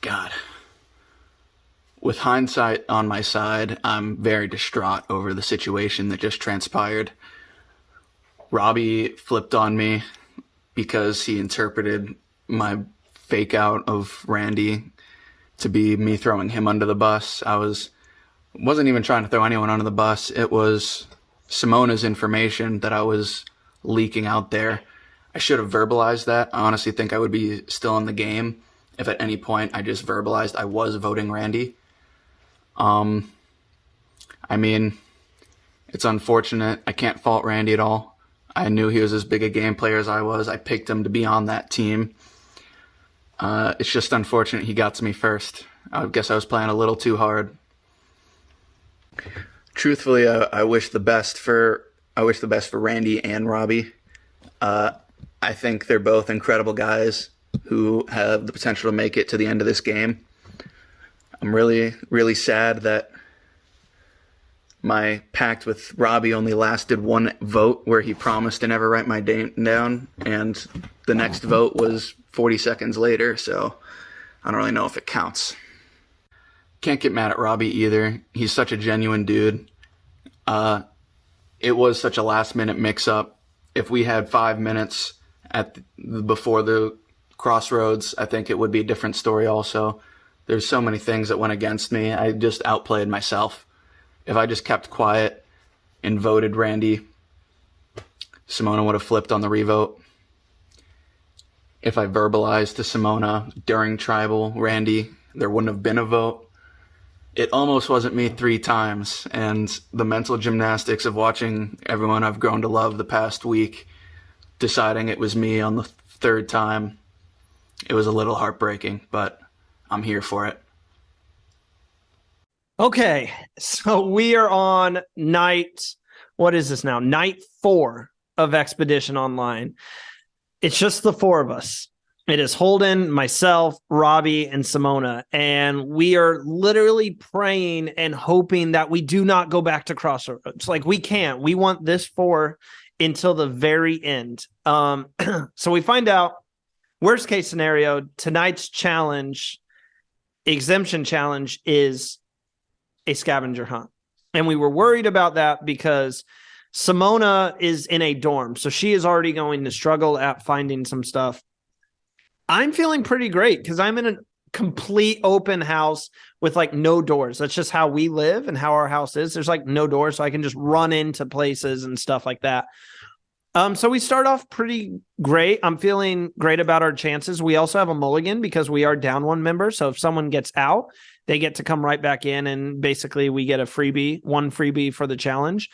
God. With hindsight on my side, I'm very distraught over the situation that just transpired. Robbie flipped on me because he interpreted my fake out of Randy to be me throwing him under the bus. Wasn't even trying to throw anyone under the bus. It was Simona's information that I was leaking out there. I should have verbalized that. I honestly think I would be still in the game if at any point I just verbalized I was voting Randy. I mean, it's unfortunate. I can't fault Randy at all. I knew he was as big a game player as I was. I picked him to be on that team. It's just unfortunate he got to me first. I guess I was playing a little too hard. Truthfully, I wish the best for Randy and Robbie. I think they're both incredible guys who have the potential to make it to the end of this game. I'm really, really sad that my pact with Robbie only lasted one vote where he promised to never write my name down, and the next vote was 40 seconds later, so I don't really know if it counts. Can't get mad at Robbie either. He's such a genuine dude. It was such a last-minute mix-up. If we had 5 minutes before the crossroads, I think it would be a different story also. There's so many things that went against me. I just outplayed myself. If I just kept quiet and voted Randy, Simona would have flipped on the revote. If I verbalized to Simona during tribal Randy, there wouldn't have been a vote. It almost wasn't me 3 times, and the mental gymnastics of watching everyone I've grown to love the past week deciding it was me on the 3rd time, it was a little heartbreaking, but I'm here for it. Okay, so we are on night 4 of Expedition Online. It's just the 4 of us. It is Holden, myself, Robbie, and Simona, and we are literally praying and hoping that we do not go back to Crossroads. Like, we can't. We want this 4 until the very end. So we find out, worst case scenario, tonight's challenge, exemption challenge, is a scavenger hunt. And we were worried about that because Simona is in a dorm, so she is already going to struggle at finding some stuff. I'm feeling pretty great because I'm in a complete open house with like no doors. That's just how we live and how our house is. There's like no doors, so I can just run into places and stuff like that. So we start off pretty great. I'm feeling great about our chances. We also have a mulligan because we are down 1 member. So if someone gets out, they get to come right back in, and basically we get one freebie for the challenge.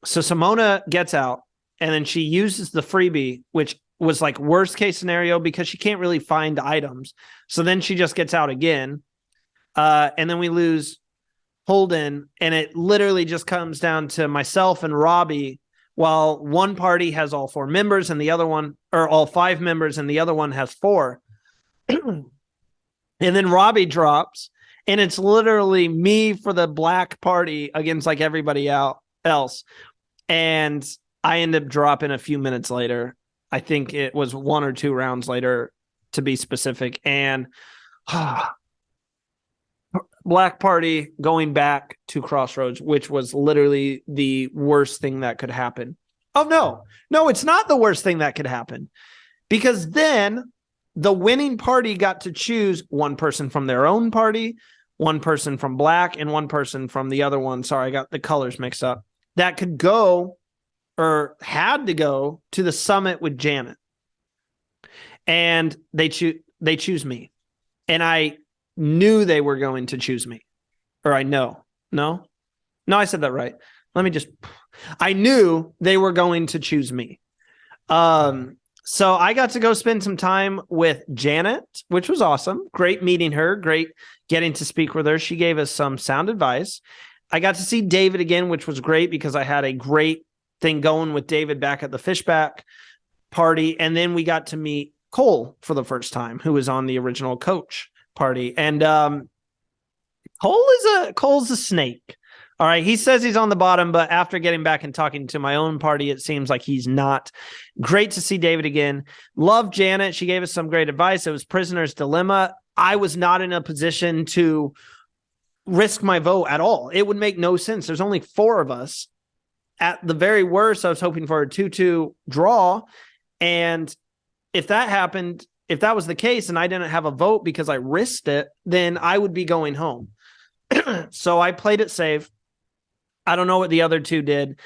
So Simona gets out, and then she uses the freebie, which was like worst case scenario because she can't really find items. So then she just gets out again. And then we lose Holden, and it literally just comes down to myself and Robbie, while one party has all 4 members and the other one, or all 5 members, and the other one has 4. And then Robbie drops, and it's literally me for the black party against like everybody else. And I end up dropping a few minutes later. I think it was 1 or 2 rounds later, to be specific. And black party going back to Crossroads, which was literally the worst thing that could happen. Oh, no, it's not the worst thing that could happen, because then the winning party got to choose 1 person from their own party, 1 person from black, and 1 person from the other one. Sorry, I got the colors mixed up. That could go, or had to go, to the summit with Janet. And they choose me. And I knew they were going to choose me. Or I know. No, I said that right. I knew they were going to choose me. So I got to go spend some time with Janet, which was awesome. Great meeting her. Great getting to speak with her. She gave us some sound advice. I got to see David again, which was great because I had a great thing going with David back at the Fishback party. And then we got to meet Cole for the first time, who was on the original coach party. And Cole's a snake. All right. He says he's on the bottom, but after getting back and talking to my own party, it seems like he's not. Great to see David again. Love Janet. She gave us some great advice. It was Prisoner's Dilemma. I was not in a position to risk my vote at all. It would make no sense. There's only 4 of us. At the very worst, I was hoping for a 2-2 draw. And if that happened, if that was the case and I didn't have a vote because I risked it, then I would be going home. So I played it safe. I don't know what the other 2 did.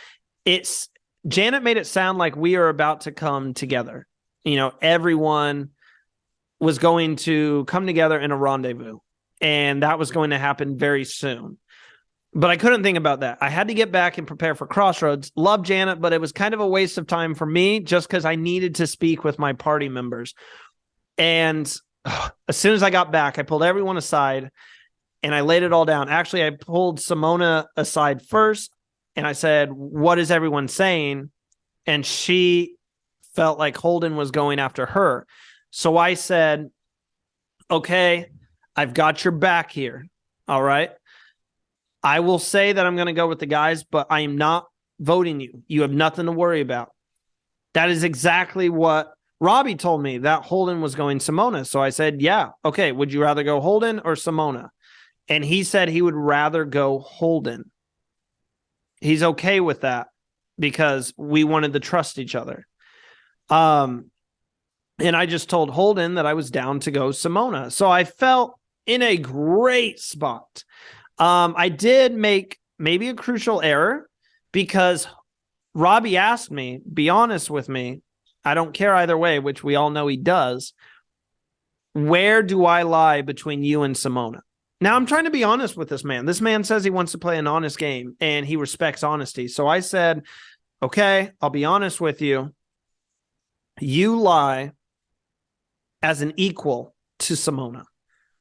Janet made it sound like we are about to come together. Everyone was going to come together in a rendezvous, and that was going to happen very soon. But I couldn't think about that. I had to get back and prepare for Crossroads. Love Janet, but it was kind of a waste of time for me just because I needed to speak with my party members. And as soon as I got back, I pulled everyone aside and I laid it all down. Actually, I pulled Simona aside first and I said, "What is everyone saying?" And she felt like Holden was going after her. So I said, "Okay, I've got your back here. All right. I will say that I'm going to go with the guys, but I am not voting you. You have nothing to worry about." That is exactly what Robbie told me, that Holden was going Simona. So I said, "Yeah, okay, would you rather go Holden or Simona?" And he said he would rather go Holden. He's okay with that because we wanted to trust each other. And I just told Holden that I was down to go Simona. So I felt in a great spot. I did make maybe a crucial error because Robbie asked me, "Be honest with me. I don't care either way," which we all know he does. "Where do I lie between you and Simona?" Now, I'm trying to be honest with this man. This man says he wants to play an honest game and he respects honesty. So I said, "Okay, I'll be honest with you. You lie as an equal to Simona.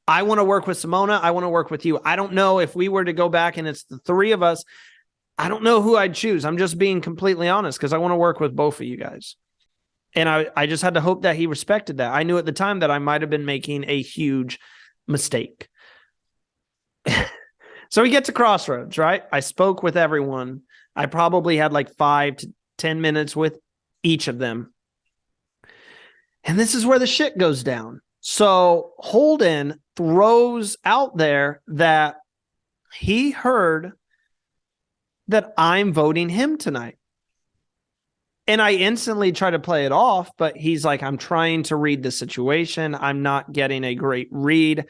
I want to work with Simona. I want to work with you. I don't know if we were to go back and it's the 3 of us, I don't know who I'd choose. I'm just being completely honest because I want to work with both of you guys." And I just had to hope that he respected that. I knew at the time that I might have been making a huge mistake. So we get to Crossroads, right? I spoke with everyone. I probably had like 5 to 10 minutes with each of them. And this is where the shit goes down. So Holden throws out there that he heard that I'm voting him tonight. And I instantly try to play it off, but he's like, "I'm trying to read the situation. I'm not getting a great read."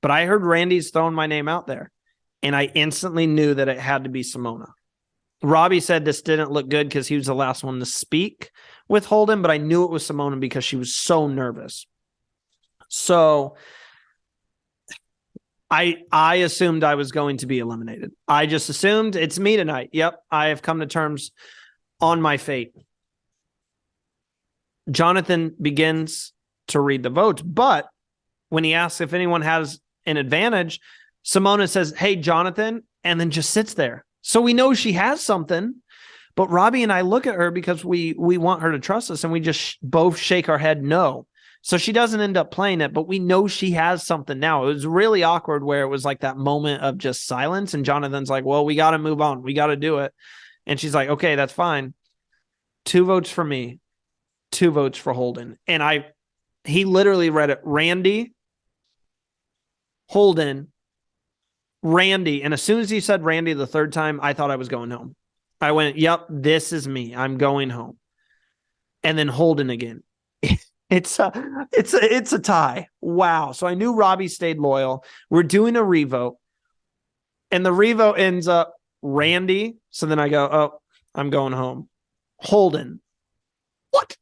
But I heard Randy's throwing my name out there. And I instantly knew that it had to be Simona. Robbie said this didn't look good because he was the last one to speak with Holden, but I knew it was Simona because she was so nervous. So I assumed I was going to be eliminated. I just assumed it's me tonight. Yep, I have come to terms on my fate. Jonathan begins to read the votes, but when he asks if anyone has an advantage, Simona says, "Hey, Jonathan," and then just sits there. So we know she has something, but Robbie and I look at her because we want her to trust us, and we just both shake our head no. So she doesn't end up playing it, but we know she has something now. It was really awkward where it was like that moment of just silence, and Jonathan's like, "Well, we got to move on. We got to do it." And she's like, "Okay, that's fine." 2 votes for me, 2 votes for Holden. And he literally read it, Randy, Holden, Randy. And as soon as he said Randy the 3rd time, I thought I was going home. I went, "Yep, this is me. I'm going home." And then Holden again. It's a tie. Wow. So I knew Robbie stayed loyal. We're doing a revote. And the revote ends up Randy. So then I go, "Oh, I'm going home." Holden. What?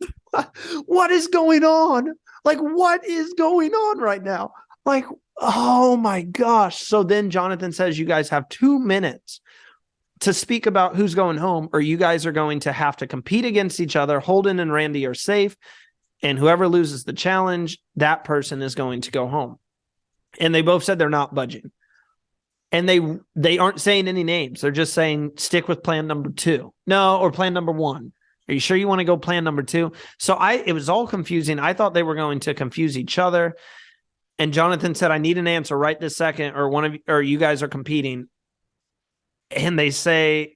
What is going on? Like, what is going on right now? Like, oh my gosh. So then Jonathan says, "You guys have 2 minutes to speak about who's going home, or you guys are going to have to compete against each other. Holden and Randy are safe, and whoever loses the challenge, that person is going to go home." And they both said they're not budging. And they aren't saying any names. They're just saying, "Stick with plan number 2. No, or plan number 1. Are you sure you want to go plan number 2? So it was all confusing. I thought they were going to confuse each other. And Jonathan said, "I need an answer right this second, or you guys are competing." And they say,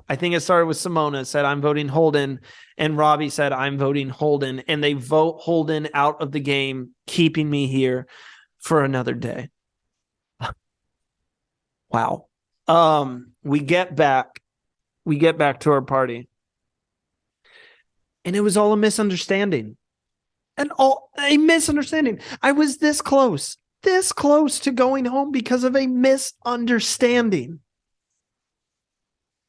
I think it started with Simona said, "I'm voting Holden." And Robbie said, "I'm voting Holden." And they vote Holden out of the game, keeping me here. for another day. Wow. We get back to our party, and it was all a misunderstanding. A misunderstanding. I was this close to going home because of a misunderstanding.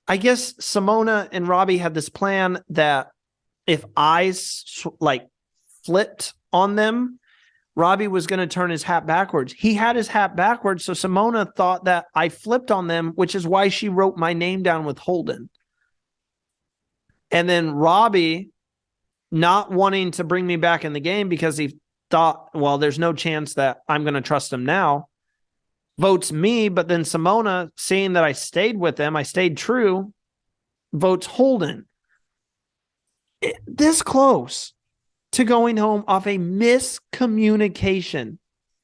I guess Simona and Robbie had this plan that if I flipped on them, Robbie was going to turn his hat backwards. He had his hat backwards, so Simona thought that I flipped on them, which is why she wrote my name down with Holden. And then Robbie, not wanting to bring me back in the game because he thought, well, there's no chance that I'm going to trust him now, votes me. But then Simona, seeing that I stayed with them, I stayed true, votes Holden. This close to going home off a miscommunication.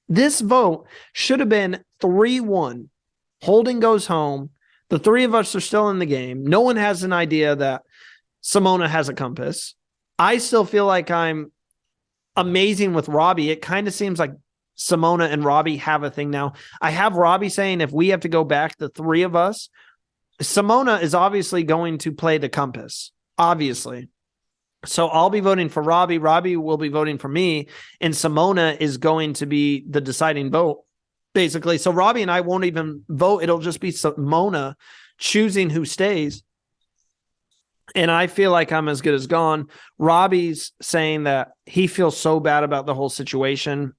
This vote should have been 3-1. Holden goes home. The three of us are still in the game. No one has an idea that Simona has a compass. I still feel like I'm amazing with Robbie. It kind of seems like Simona and Robbie have a thing now. I have Robbie saying if we have to go back, the three of us, Simona is obviously going to play the compass, obviously. So I'll be voting for Robbie. Robbie will be voting for me. And Simona is going to be the deciding vote, basically. So Robbie and I won't even vote. It'll just be Simona choosing who stays. And I feel like I'm as good as gone. Robbie's saying that he feels so bad about the whole situation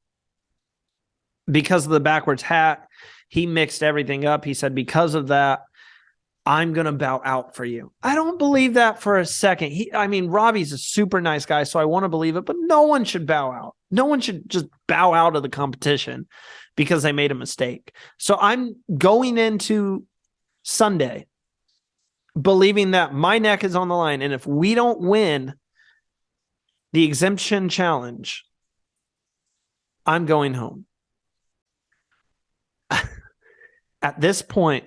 because of the backwards hat. He mixed everything up. He said, because of that, I'm going to bow out for you. I don't believe that for a second. Robbie's a super nice guy, so I want to believe it, but no one should bow out. No one should just bow out of the competition because they made a mistake. So I'm going into Sunday believing that my neck is on the line, and if we don't win the exemption challenge, I'm going home. At this point,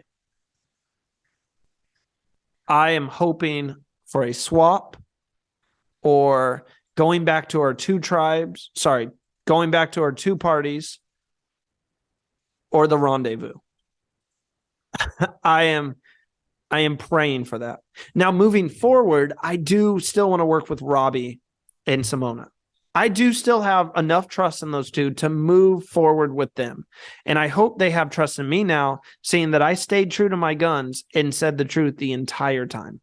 I am hoping for a swap or going back to our two parties or the rendezvous. I am praying for that. Now, moving forward, I do still want to work with Robbie and Simona. I do still have enough trust in those two to move forward with them. And I hope they have trust in me now, seeing that I stayed true to my guns and said the truth the entire time.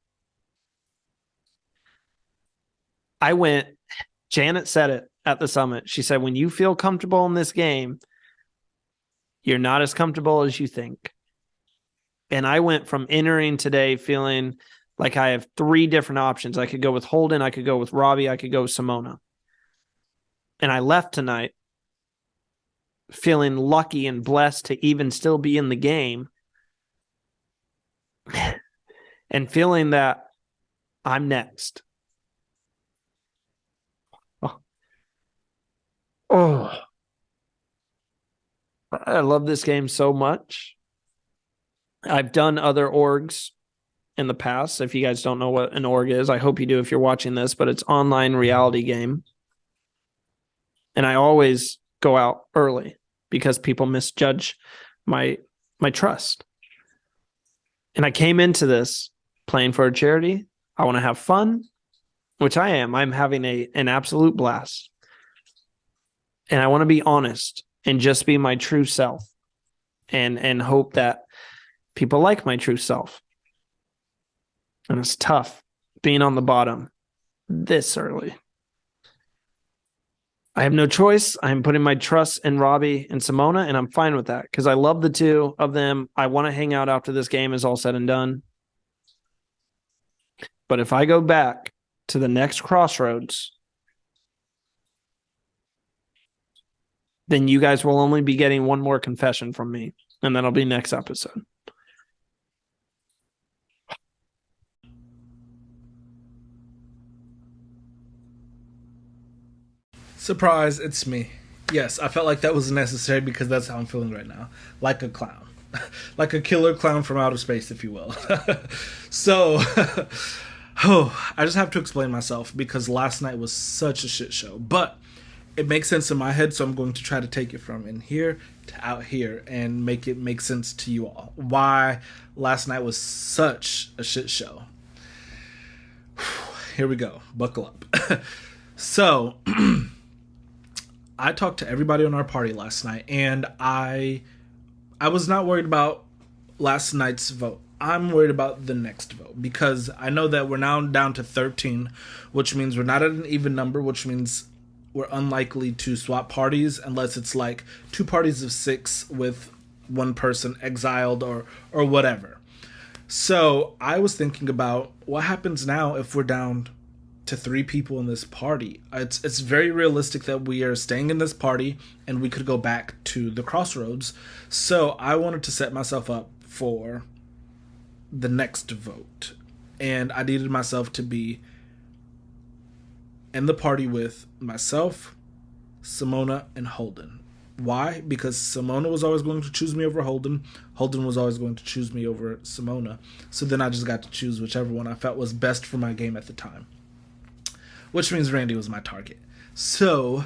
Janet said it at the summit. She said, when you feel comfortable in this game, you're not as comfortable as you think. And I went from entering today feeling like I have three different options. I could go with Holden, I could go with Robbie, I could go with Simona. And I left tonight feeling lucky and blessed to even still be in the game and feeling that I'm next. Oh, I love this game so much. I've done other orgs in the past. If you guys don't know what an org is, I hope you do if you're watching this, but it's online reality game. And I always go out early because people misjudge my trust. And I came into this playing for a charity. I want to have fun, which I am. I'm having an absolute blast. And I want to be honest and just be my true self and hope that people like my true self. And it's tough being on the bottom this early. I have no choice. I'm putting my trust in Robbie and Simona, and I'm fine with that because I love the two of them. I want to hang out after this game is all said and done. But if I go back to the next crossroads, then you guys will only be getting one more confession from me, and that'll be next episode. Surprise, it's me. Yes, I felt like that was necessary because that's how I'm feeling right now. Like a clown. Like a killer clown from outer space, if you will. So, I just have to explain myself because last night was such a shit show. But it makes sense in my head, so I'm going to try to take it from in here to out here and make it make sense to you all. Why last night was such a shit show. Here we go. Buckle up. So, I talked to everybody on our party last night, and I was not worried about last night's vote. I'm worried about the next vote, because I know that we're now down to 13, which means we're not at an even number, which means we're unlikely to swap parties unless it's like 2 parties of 6 with one person exiled or whatever. So I was thinking about what happens now if we're down to 3 people in this party. It's very realistic that we are staying in this party and we could go back to the crossroads. So I wanted to set myself up for the next vote, and I needed myself to be in the party with myself, Simona, and Holden. Why? Because Simona was always going to choose me over Holden. Holden was always going to choose me over Simona. So then I just got to choose whichever one I felt was best for my game at the time, which means Randy was my target. So,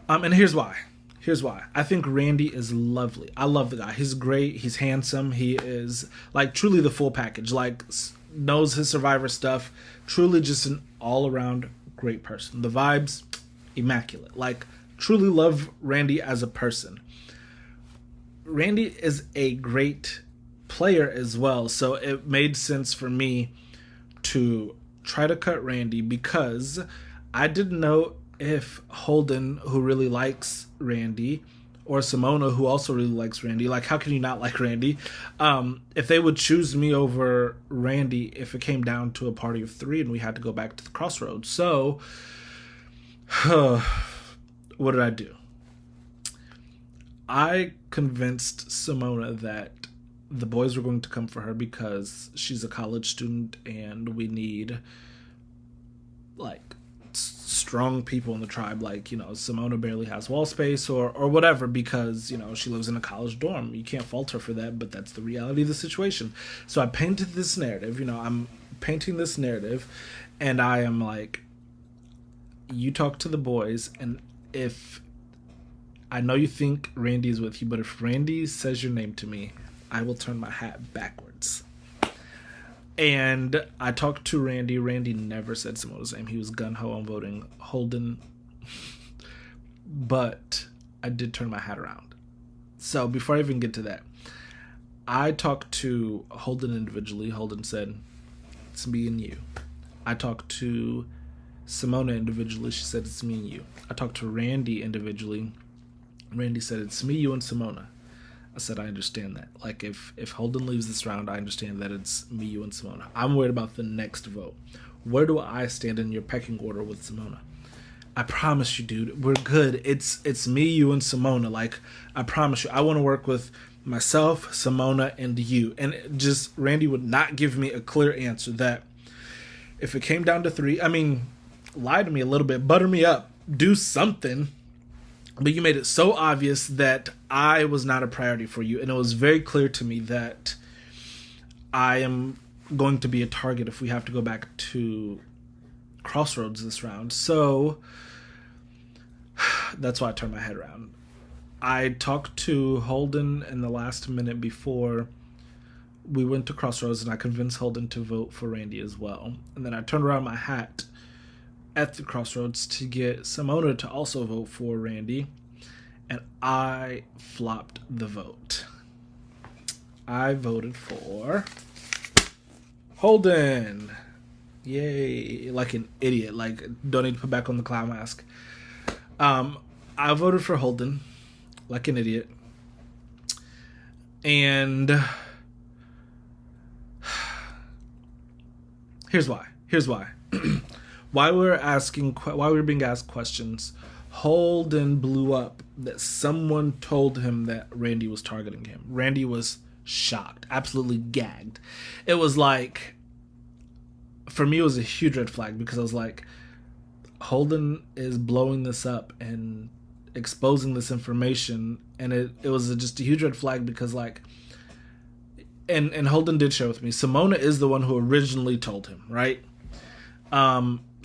and here's why. Here's why. I think Randy is lovely. I love the guy. He's great. He's handsome. He is like truly the full package. Like knows his Survivor stuff. Truly just an all-around great person. The vibes, immaculate. Like truly love Randy as a person. Randy is a great player as well. So it made sense for me to try to cut Randy, because I didn't know if Holden, who really likes Randy, or Simona, who also really likes Randy, like how can you not like Randy, if they would choose me over Randy if it came down to a party of 3 and we had to go back to the crossroads. So what did I do? I convinced Simona that the boys were going to come for her because she's a college student and we need like strong people in the tribe. Like, you know, Simona barely has wall space or whatever, because, you know, she lives in a college dorm. You can't fault her for that, but that's the reality of the situation. So I painted this narrative, you know, I'm painting this narrative, and I am like, you talk to the boys, and if I know you think Randy is with you, but if Randy says your name to me, I will turn my hat backwards. And I talked to Randy. Randy never said Simona's name. He was gun-ho on voting Holden. But I did turn my hat around. So before I even get to that, I talked to Holden individually. Holden said, it's me and you. I talked to Simona individually. She said, it's me and you. I talked to Randy individually. Randy said, it's me, you, and Simona. I said, I understand that. Like, if Holden leaves this round, I understand that it's me, you, and Simona. I'm worried about the next vote. Where do I stand in your pecking order with Simona? I promise you, dude, we're good. It's me, you, and Simona. Like, I promise you, I want to work with myself, Simona, and you. And just, Randy would not give me a clear answer that if it came down to 3, I mean, lie to me a little bit, butter me up, do something. But you made it so obvious that I was not a priority for you. And it was very clear to me that I am going to be a target if we have to go back to Crossroads this round. So that's why I turned my head around. I talked to Holden in the last minute before we went to Crossroads, and I convinced Holden to vote for Randy as well. And then I turned around my hat at the Crossroads to get Simona to also vote for Randy, and I flopped the vote. I voted for Holden. Yay, like an idiot. Like, don't need to put back on the clown mask. I voted for Holden like an idiot. And here's why. While we were being asked questions, Holden blew up that someone told him that Randy was targeting him. Randy was shocked, absolutely gagged. It was like, for me, it was a huge red flag, because I was like, Holden is blowing this up and exposing this information, and it was just a huge red flag, because like, and Holden did share with me, Simona is the one who originally told him, right?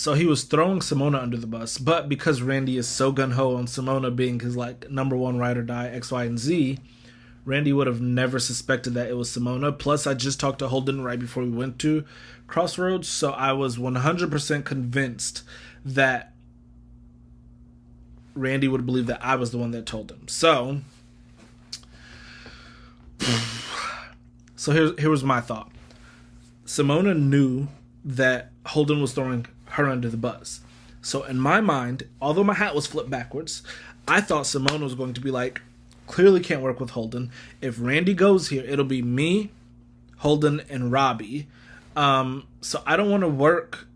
So he was throwing Simona under the bus, but because Randy is so gung-ho on Simona being his like number one ride or die X, Y, and Z, Randy would have never suspected that it was Simona. Plus, I just talked to Holden right before we went to Crossroads, so I was 100% convinced that Randy would believe that I was the one that told him. So here was my thought. Simona knew that Holden was throwing her under the bus. So in my mind, although my hat was flipped backwards, I thought Simona was going to be like, clearly can't work with Holden. If Randy goes here, it'll be me, Holden, and Robbie. So I don't want to work,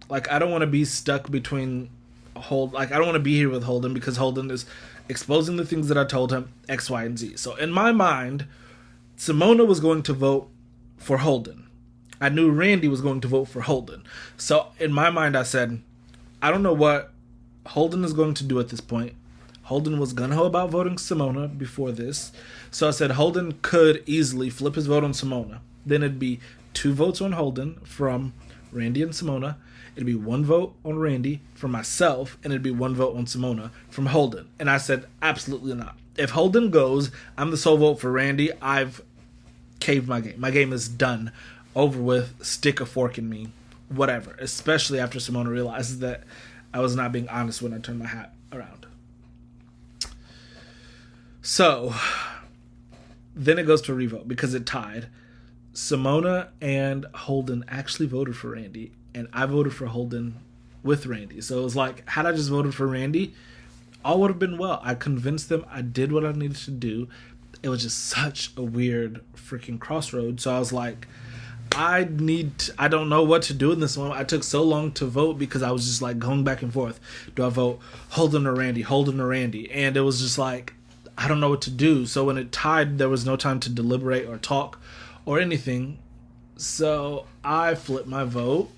like, I don't want to be stuck between I don't want to be here with Holden because Holden is exposing the things that I told him, X, Y, and Z. So in my mind, Simona was going to vote for Holden. I knew Randy was going to vote for Holden. So in my mind, I said, I don't know what Holden is going to do at this point. Holden was gung-ho about voting Simona before this. So I said Holden could easily flip his vote on Simona. Then it'd be 2 votes on Holden from Randy and Simona. It'd be 1 vote on Randy from myself, and it'd be 1 vote on Simona from Holden. And I said, absolutely not. If Holden goes, I'm the sole vote for Randy. I've caved my game. My game is done. Over with. Stick a fork in me. Whatever. Especially after Simona realizes that I was not being honest when I turned my hat around. So, then it goes to a revote because it tied. Simona and Holden actually voted for Randy, and I voted for Holden with Randy. So it was like, had I just voted for Randy, all would have been well. I convinced them. I did what I needed to do. It was just such a weird freaking crossroad. So I was like, I don't know what to do in this moment. I took so long to vote because I was just like going back and forth. Do I vote Holden or Randy? Holden or Randy? And it was just like, I don't know what to do. So when it tied, there was no time to deliberate or talk or anything. So I flipped my vote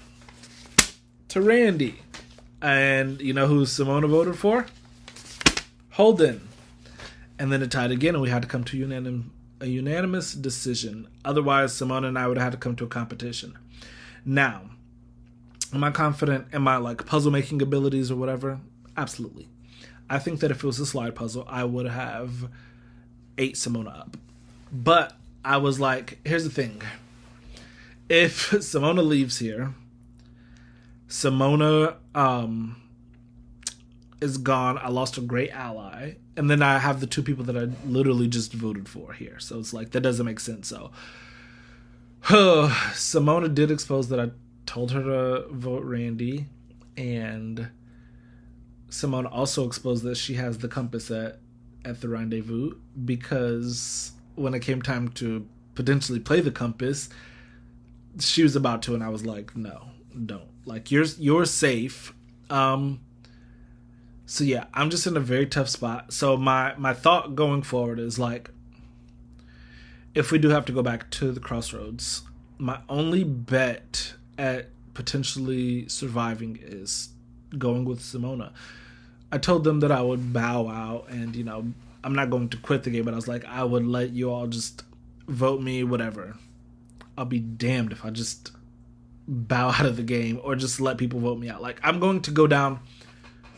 to Randy. And you know who Simona voted for? Holden. And then it tied again, and we had to come to a unanimous decision. Otherwise, Simona and I would have had to come to a competition. Now, am I confident in my like puzzle making abilities or whatever? Absolutely. I think that if it was a slide puzzle, I would have ate Simona up. But I was like, here's the thing. If Simona leaves here, Simona is gone. I lost a great ally. And then I have the 2 people that I literally just voted for here. So it's like, that doesn't make sense. So Simona did expose that I told her to vote Randy. And Simona also exposed that she has the compass at the rendezvous, because when it came time to potentially play the compass, she was about to, and I was like, no, don't. Like, you're safe. So yeah, I'm just in a very tough spot. So my thought going forward is like, if we do have to go back to the crossroads, my only bet at potentially surviving is going with Simona. I told them that I would bow out and, you know, I'm not going to quit the game, but I was like, I would let you all just vote me, whatever. I'll be damned if I just bow out of the game or just let people vote me out. Like, I'm going to go down.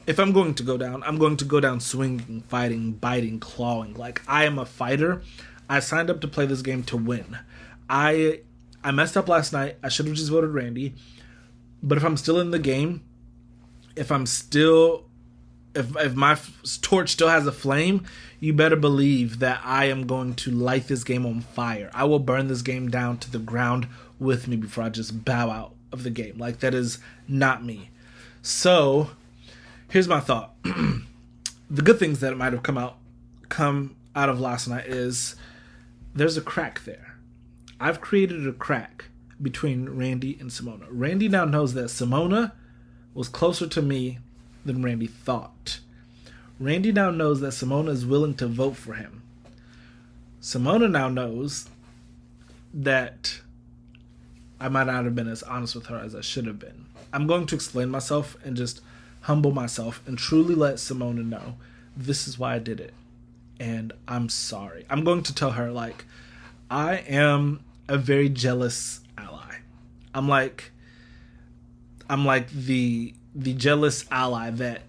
If I'm going to go down, I'm going to go down swinging, fighting, biting, clawing. Like, I am a fighter. I signed up to play this game to win. I messed up last night. I should have just voted Randy. But if I'm still in the game, if my torch still has a flame, you better believe that I am going to light this game on fire. I will burn this game down to the ground with me before I just bow out of the game. Like, that is not me. So, here's my thought. The good things that might have come out of last night is there's a crack there. I've created a crack between Randy and Simona. Randy now knows that Simona was closer to me than Randy thought. Randy now knows that Simona is willing to vote for him. Simona now knows that I might not have been as honest with her as I should have been. I'm going to explain myself and just humble myself and truly let Simona know this is why I did it. And I'm sorry. I'm going to tell her, like, I am a very jealous ally. I'm like the the jealous ally that,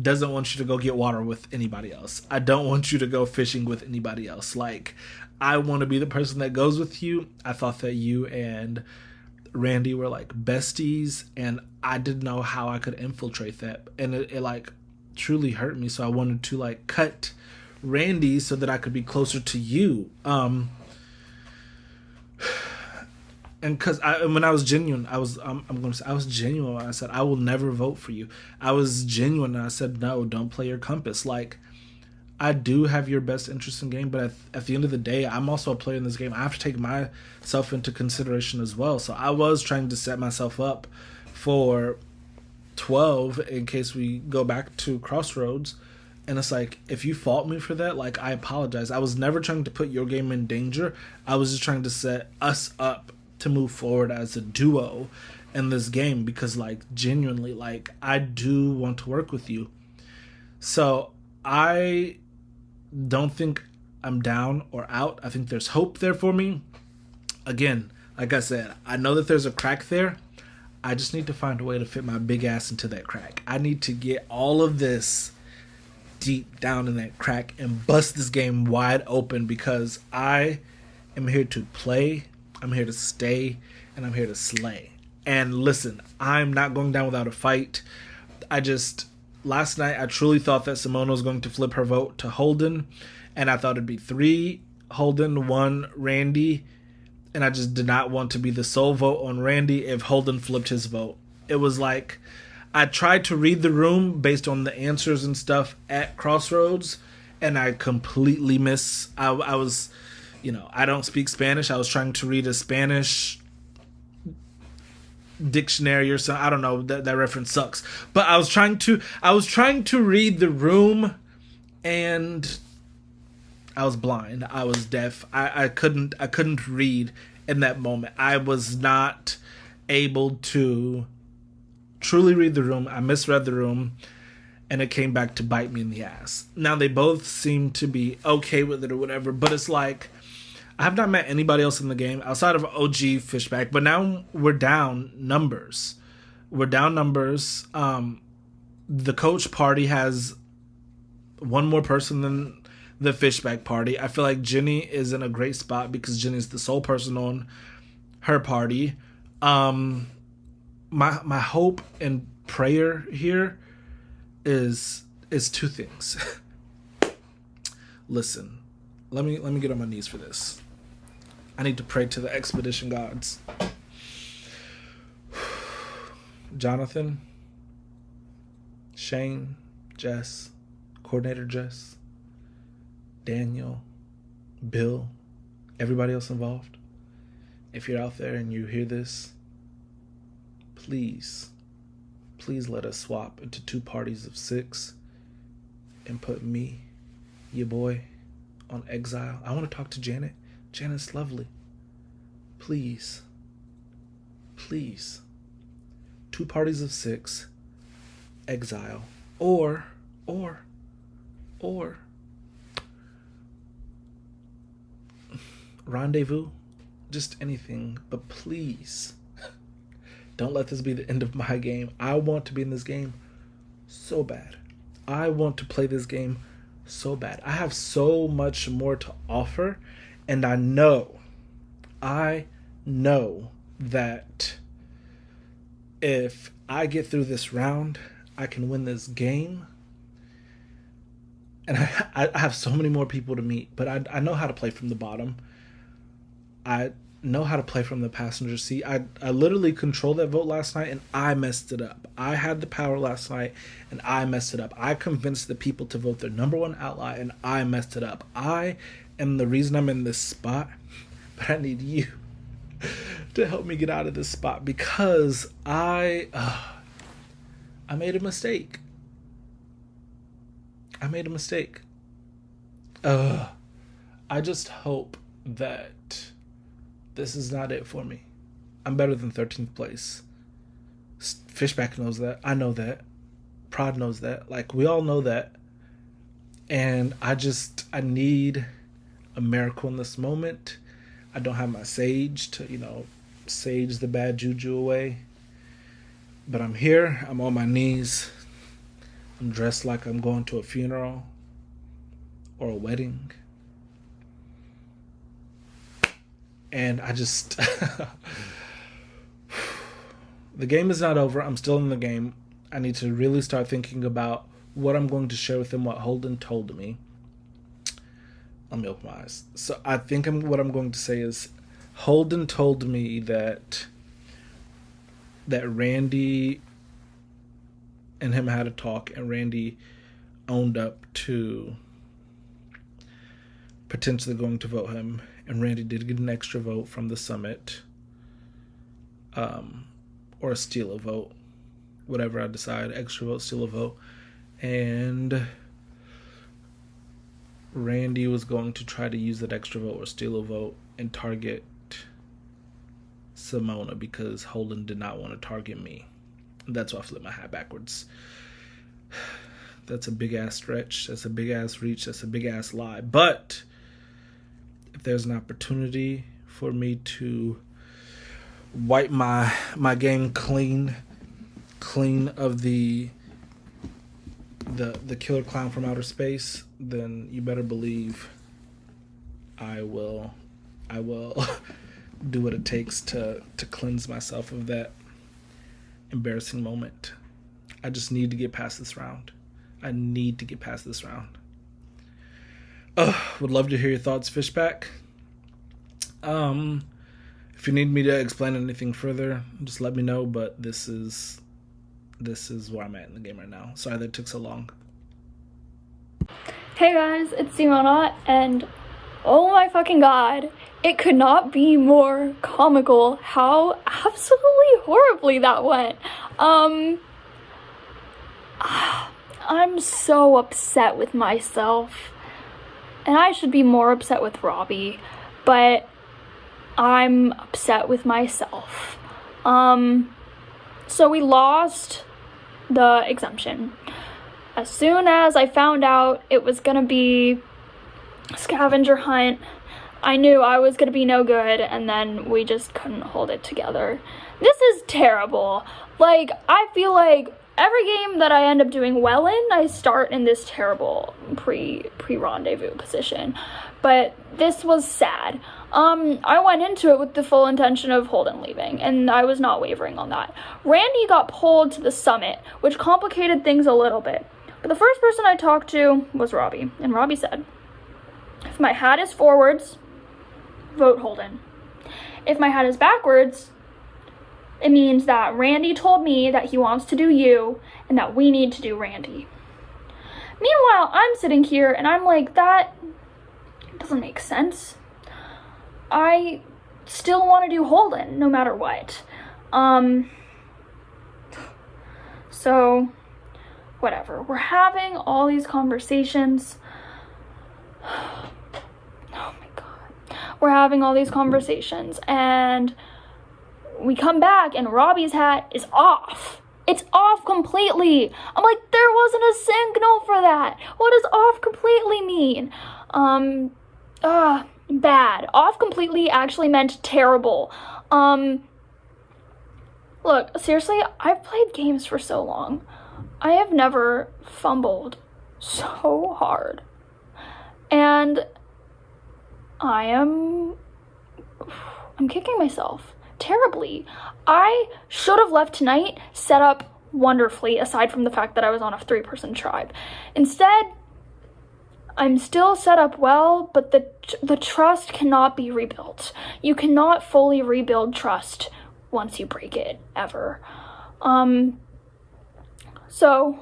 doesn't want you to go get water with anybody else. I don't want you to go fishing with anybody else. Like, I want to be the person that goes with you. I thought that you and Randy were like besties, and I didn't know how I could infiltrate that. And it like truly hurt me. So I wanted to like cut Randy so that I could be closer to you. And because when I was genuine, I was I was genuine when I said I will never vote for you. I was genuine when I said no, don't play your compass. Like, I do have your best interest in game, but at the end of the day, I'm also a player in this game. I have to take myself into consideration as well. So I was trying to set myself up for 12 in case we go back to Crossroads. And it's like, if you fault me for that, like, I apologize. I was never trying to put your game in danger. I was just trying to set us up to move forward as a duo in this game, because like, genuinely, like, I do want to work with you. So I don't think I'm down or out. I think there's hope there for me. Again, like I said, I know that there's a crack there. I just need to find a way to fit my big ass into that crack. I need to get all of this deep down in that crack and bust this game wide open, because I am here to play, I'm here to stay, and I'm here to slay. And listen, I'm not going down without a fight. Last night, I truly thought that Simona was going to flip her vote to Holden, and I thought it'd be 3 Holden, 1 Randy, and I just did not want to be the sole vote on Randy if Holden flipped his vote. It was like, I tried to read the room based on the answers and stuff at Crossroads, and I completely I was, I don't speak Spanish. I was trying to read a Spanish dictionary or something. I don't know, that reference sucks. But I was trying to read the room, and I was blind. I was deaf. I couldn't read in that moment. I was not able to truly read the room. I misread the room, and it came back to bite me in the ass. Now, they both seem to be okay with it or whatever, but it's like, I have not met anybody else in the game outside of OG Fishback, but now we're down numbers. The coach party has one more person than the Fishback party. I feel like Jeni is in a great spot because Jenny's the sole person on her party. My hope and prayer here is 2 things. Listen, let me get on my knees for this. I need to pray to the expedition gods. Jonathan, Shane, Jess, Coordinator Jess, Daniel, Bill, everybody else involved. If you're out there and you hear this, please let us swap into 2 parties of 6 and put me, your boy, on exile. I want to talk to Janet. Janet's lovely. Please. 2 parties of 6, exile, or rendezvous, just anything, but please don't let this be the end of my game. I want to be in this game so bad. I want to play this game so bad. I have so much more to offer, and I know that if I get through this round, I can win this game. And I have so many more people to meet, but I know how to play from the bottom. I know how to play from the passenger seat. I literally controlled that vote last night, and I messed it up. I had the power last night, and I messed it up. I convinced the people to vote their number 1 ally, and I messed it up. I am the reason I'm in this spot, but I need you to help me get out of this spot, because I made a mistake. I just hope that this is not it for me. I'm better than 13th place. Fishback knows that. I know that. Prod knows that. Like, we all know that. And I need a miracle in this moment. I don't have my sage to, sage the bad juju away. But I'm here. I'm on my knees. I'm dressed like I'm going to a funeral or a wedding. And I just... The game is not over. I'm still in the game. I need to really start thinking about what I'm going to share with him, what Holden told me. Let me open my eyes. So I think what I'm going to say is, Holden told me that Randy and him had a talk, and Randy owned up to potentially going to vote him, and Randy did get an extra vote from the summit, or steal a vote, whatever I decide, extra vote, steal a vote, and Randy was going to try to use that extra vote or steal a vote and target Simona because Holden did not want to target me. That's why I flipped my hat backwards. That's a big ass stretch. That's a big ass reach. That's a big ass lie. But if there's an opportunity for me to wipe my game clean of the killer clown from outer space, then you better believe I will do what it takes to cleanse myself of that embarrassing moment. I just need to get past this round. I need to get past this round. Would love to hear your thoughts, Fishback. If you need me to explain anything further, just let me know, but this is where I'm at in the game right now. Sorry that it took so long. Hey guys, it's Simona, and oh my fucking god, it could not be more comical how absolutely horribly that went. I'm so upset with myself, and I should be more upset with Robbie, but I'm upset with myself. So we lost the exemption. As soon as I found out it was gonna be a scavenger hunt, I knew I was gonna be no good, and then we just couldn't hold it together. This is terrible. Like, I feel like every game that I end up doing well in, I start in this terrible pre-rendezvous position. But this was sad. I went into it with the full intention of Holden leaving, and I was not wavering on that. Randy got pulled to the summit, which complicated things a little bit. But the first person I talked to was Robbie, and Robbie said, if my hat is forwards, vote Holden. If my hat is backwards, it means that Randy told me that he wants to do you, and that we need to do Randy. Meanwhile, I'm sitting here, and I'm like, that doesn't make sense. I still want to do Holden, no matter what. So, whatever. We're having all these conversations. Oh my god. We're having all these conversations, and we come back, and Robbie's hat is off. It's off completely. I'm like, there wasn't a signal for that. What does off completely mean? Bad. Off completely actually meant terrible. Look, seriously, I've played games for so long. I have never fumbled so hard. And I'm kicking myself terribly. I should have left tonight set up wonderfully, aside from the fact that I was on a 3-person tribe. Instead, I'm still set up well, but the trust cannot be rebuilt. You cannot fully rebuild trust once you break it, ever. So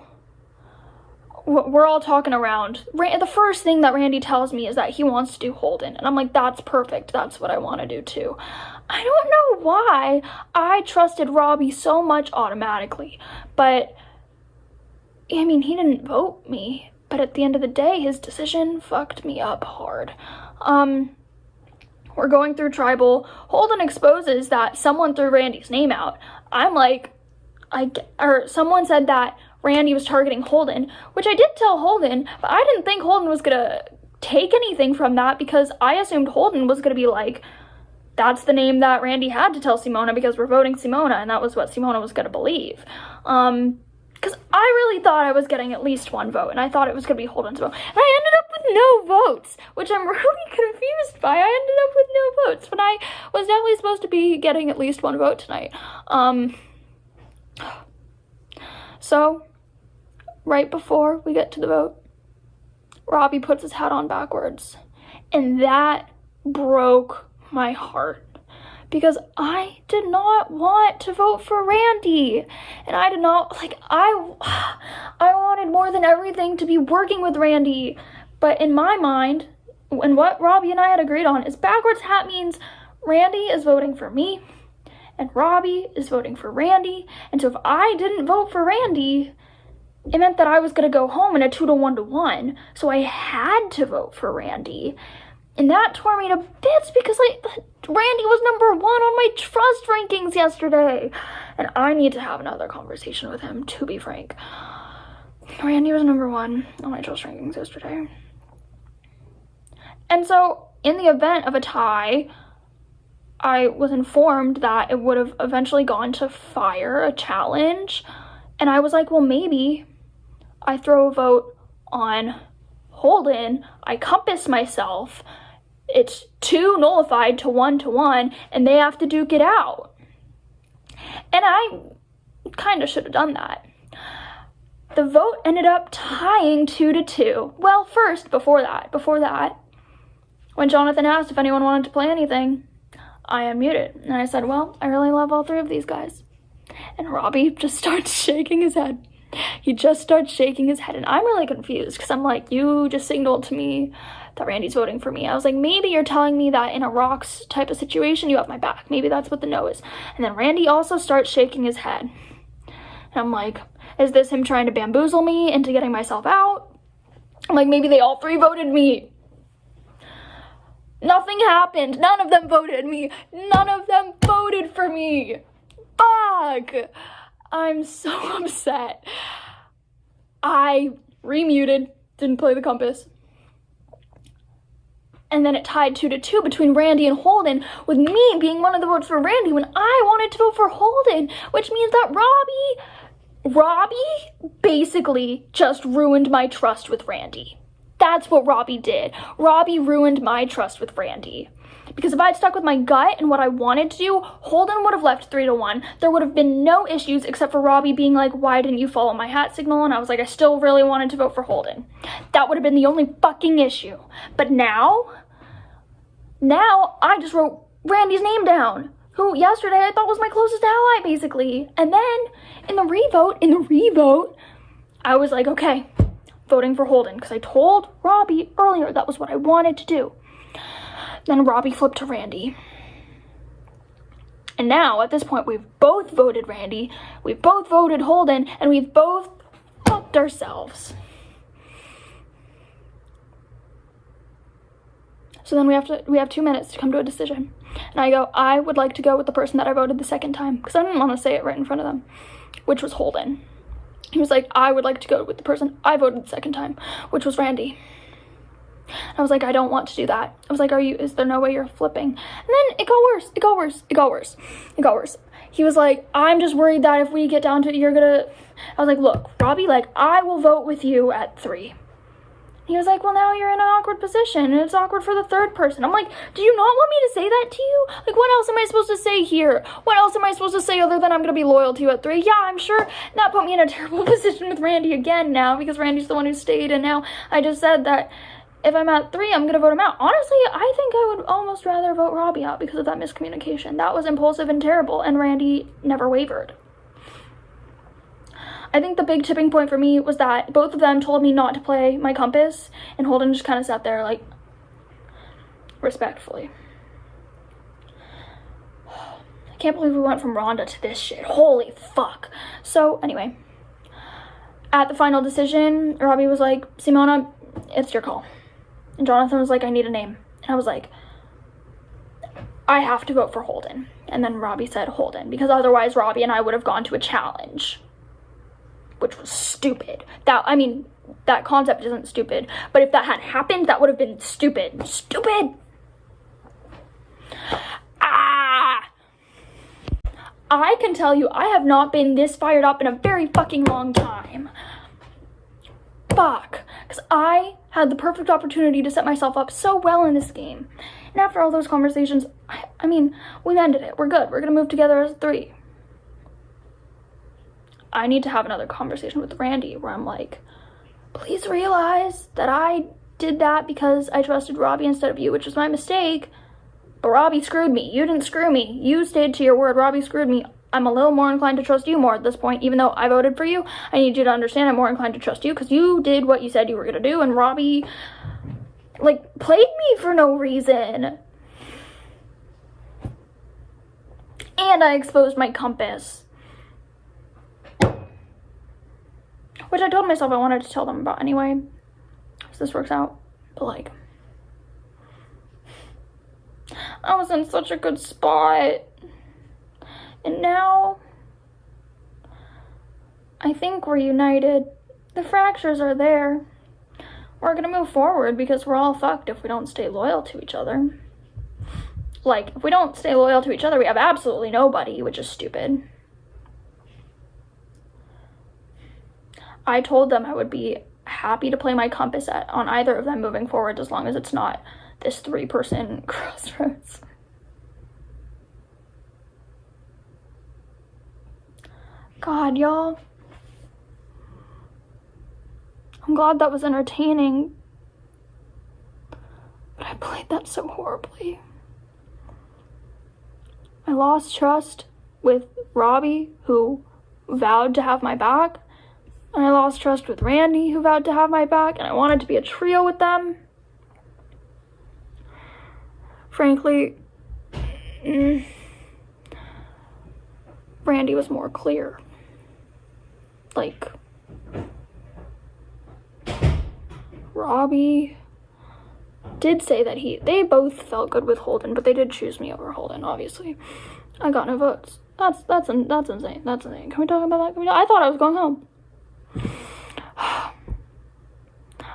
we're all talking around. The first thing that Randy tells me is that he wants to do Holden, and I'm like, that's perfect. That's what I want to do too. I don't know why I trusted Robbie so much automatically, but I mean, he didn't vote me. But at the end of the day, his decision fucked me up hard. We're going through tribal. Holden exposes that someone threw Randy's name out. I'm like, someone said that Randy was targeting Holden, which I did tell Holden, but I didn't think Holden was gonna take anything from that because I assumed Holden was gonna be like, that's the name that Randy had to tell Simona because we're voting Simona, and that was what Simona was going to believe. Because I really thought I was getting at least one vote, and I thought it was going to be Holden's vote. And I ended up with no votes, which I'm really confused by. I ended up with no votes, but I was definitely supposed to be getting at least one vote tonight. So, right before we get to the vote, Robbie puts his hat on backwards, and that broke my heart. Because I did not want to vote for Randy. And I did not, I wanted more than everything to be working with Randy. But in my mind, and what Robbie and I had agreed on, is backwards hat means Randy is voting for me, and Robbie is voting for Randy. And so if I didn't vote for Randy, it meant that I was going to go home in a 2-to-1-to-1. So I had to vote for Randy. And that tore me to bits because Randy was number 1 on my trust rankings yesterday. And I need to have another conversation with him, to be frank. Randy was number 1 on my trust rankings yesterday. And so, in the event of a tie, I was informed that it would have eventually gone to fire, a challenge. And I was like, well, maybe I throw a vote on Holden, I compass myself, it's 2 nullified to 1-to-1, and they have to duke it out. And I kind of should have done that. The vote ended up tying 2-to-2. Well, first, before that, when Jonathan asked if anyone wanted to play anything, I unmuted. And I said, well, I really love all 3 of these guys. And Robbie just starts shaking his head. He just starts shaking his head, and I'm really confused because I'm like, you just signaled to me that Randy's voting for me. I was like, maybe you're telling me that in a rocks type of situation, you have my back. Maybe that's what the no is. And then Randy also starts shaking his head. And I'm like, is this him trying to bamboozle me into getting myself out? I'm like, maybe they all 3 voted me. Nothing happened. None of them voted me. None of them voted for me. Fuck. I'm so upset. I remuted, didn't play the compass. And then it tied 2-to-2 between Randy and Holden, with me being one of the votes for Randy when I wanted to vote for Holden, which means that Robbie basically just ruined my trust with Randy. That's what Robbie did. Robbie ruined my trust with Randy. Because if I'd stuck with my gut and what I wanted to do, Holden would have left 3-to-1. There would have been no issues except for Robbie being like, why didn't you follow my hat signal? And I was like, I still really wanted to vote for Holden. That would have been the only fucking issue. But now I just wrote Randy's name down, who yesterday I thought was my closest ally, basically. And then in the revote, I was like, okay, voting for Holden, because I told Robbie earlier that was what I wanted to do. Then Robbie flipped to Randy. And now, at this point, we've both voted Randy, we've both voted Holden, and we've both fucked ourselves. So then we have 2 minutes to come to a decision. And I go, I would like to go with the person that I voted the second time, because I didn't want to say it right in front of them, which was Holden. He was like, I would like to go with the person I voted the second time, which was Randy. I was like, I don't want to do that. I was like, is there no way you're flipping? And then it got worse. He was like, I'm just worried that if we get down to it, I was like, look, Robbie, I will vote with you at 3. He was like, well, now you're in an awkward position, and it's awkward for the third person. I'm like, do you not want me to say that to you? What else am I supposed to say here? What else am I supposed to say other than I'm going to be loyal to you at 3? Yeah, I'm sure that put me in a terrible position with Randy again now, because Randy's the one who stayed, and now I just said that if I'm at 3, I'm going to vote him out. Honestly, I think I would almost rather vote Robbie out because of that miscommunication. That was impulsive and terrible, and Randy never wavered. I think the big tipping point for me was that both of them told me not to play my compass, and Holden just kind of sat there, respectfully. I can't believe we went from Rhonda to this shit. Holy fuck. So, anyway. At the final decision, Robbie was like, Simona, it's your call. And Jonathan was like, I need a name. And I was like, I have to vote for Holden. And then Robbie said Holden, because otherwise Robbie and I would have gone to a challenge. Which was stupid. That concept isn't stupid. But if that had happened, that would have been stupid. Stupid! I can tell you, I have not been this fired up in a very fucking long time. Fuck. Because I had the perfect opportunity to set myself up so well in this game. And after all those conversations, I mean, we ended it. We're good. We're going to move together as 3. I need to have another conversation with Randy where I'm like, please realize that I did that because I trusted Robbie instead of you, which was my mistake. But Robbie screwed me. You didn't screw me. You stayed to your word. Robbie screwed me. I'm a little more inclined to trust you more at this point, even though I voted for you. I need you to understand I'm more inclined to trust you because you did what you said you were going to do, and Robbie, like, played me for no reason. And I exposed my compass. Which I told myself I wanted to tell them about anyway. So this works out. But, like, I was in such a good spot. And now, I think we're united. The fractures are there. We're gonna move forward because we're all fucked if we don't stay loyal to each other. Like, if we don't stay loyal to each other, we have absolutely nobody, which is stupid. I told them I would be happy to play my compass on either of them moving forward as long as it's not this 3-person crossroads. God, y'all. I'm glad that was entertaining. But I played that so horribly. I lost trust with Robbie, who vowed to have my back. And I lost trust with Randy, who vowed to have my back. And I wanted to be a trio with them. Frankly, Randy was more clear. Like, Robbie did say that they both felt good with Holden, but they did choose me over Holden, obviously. I got no votes. That's insane. That's insane. Can we talk about that? I thought I was going home.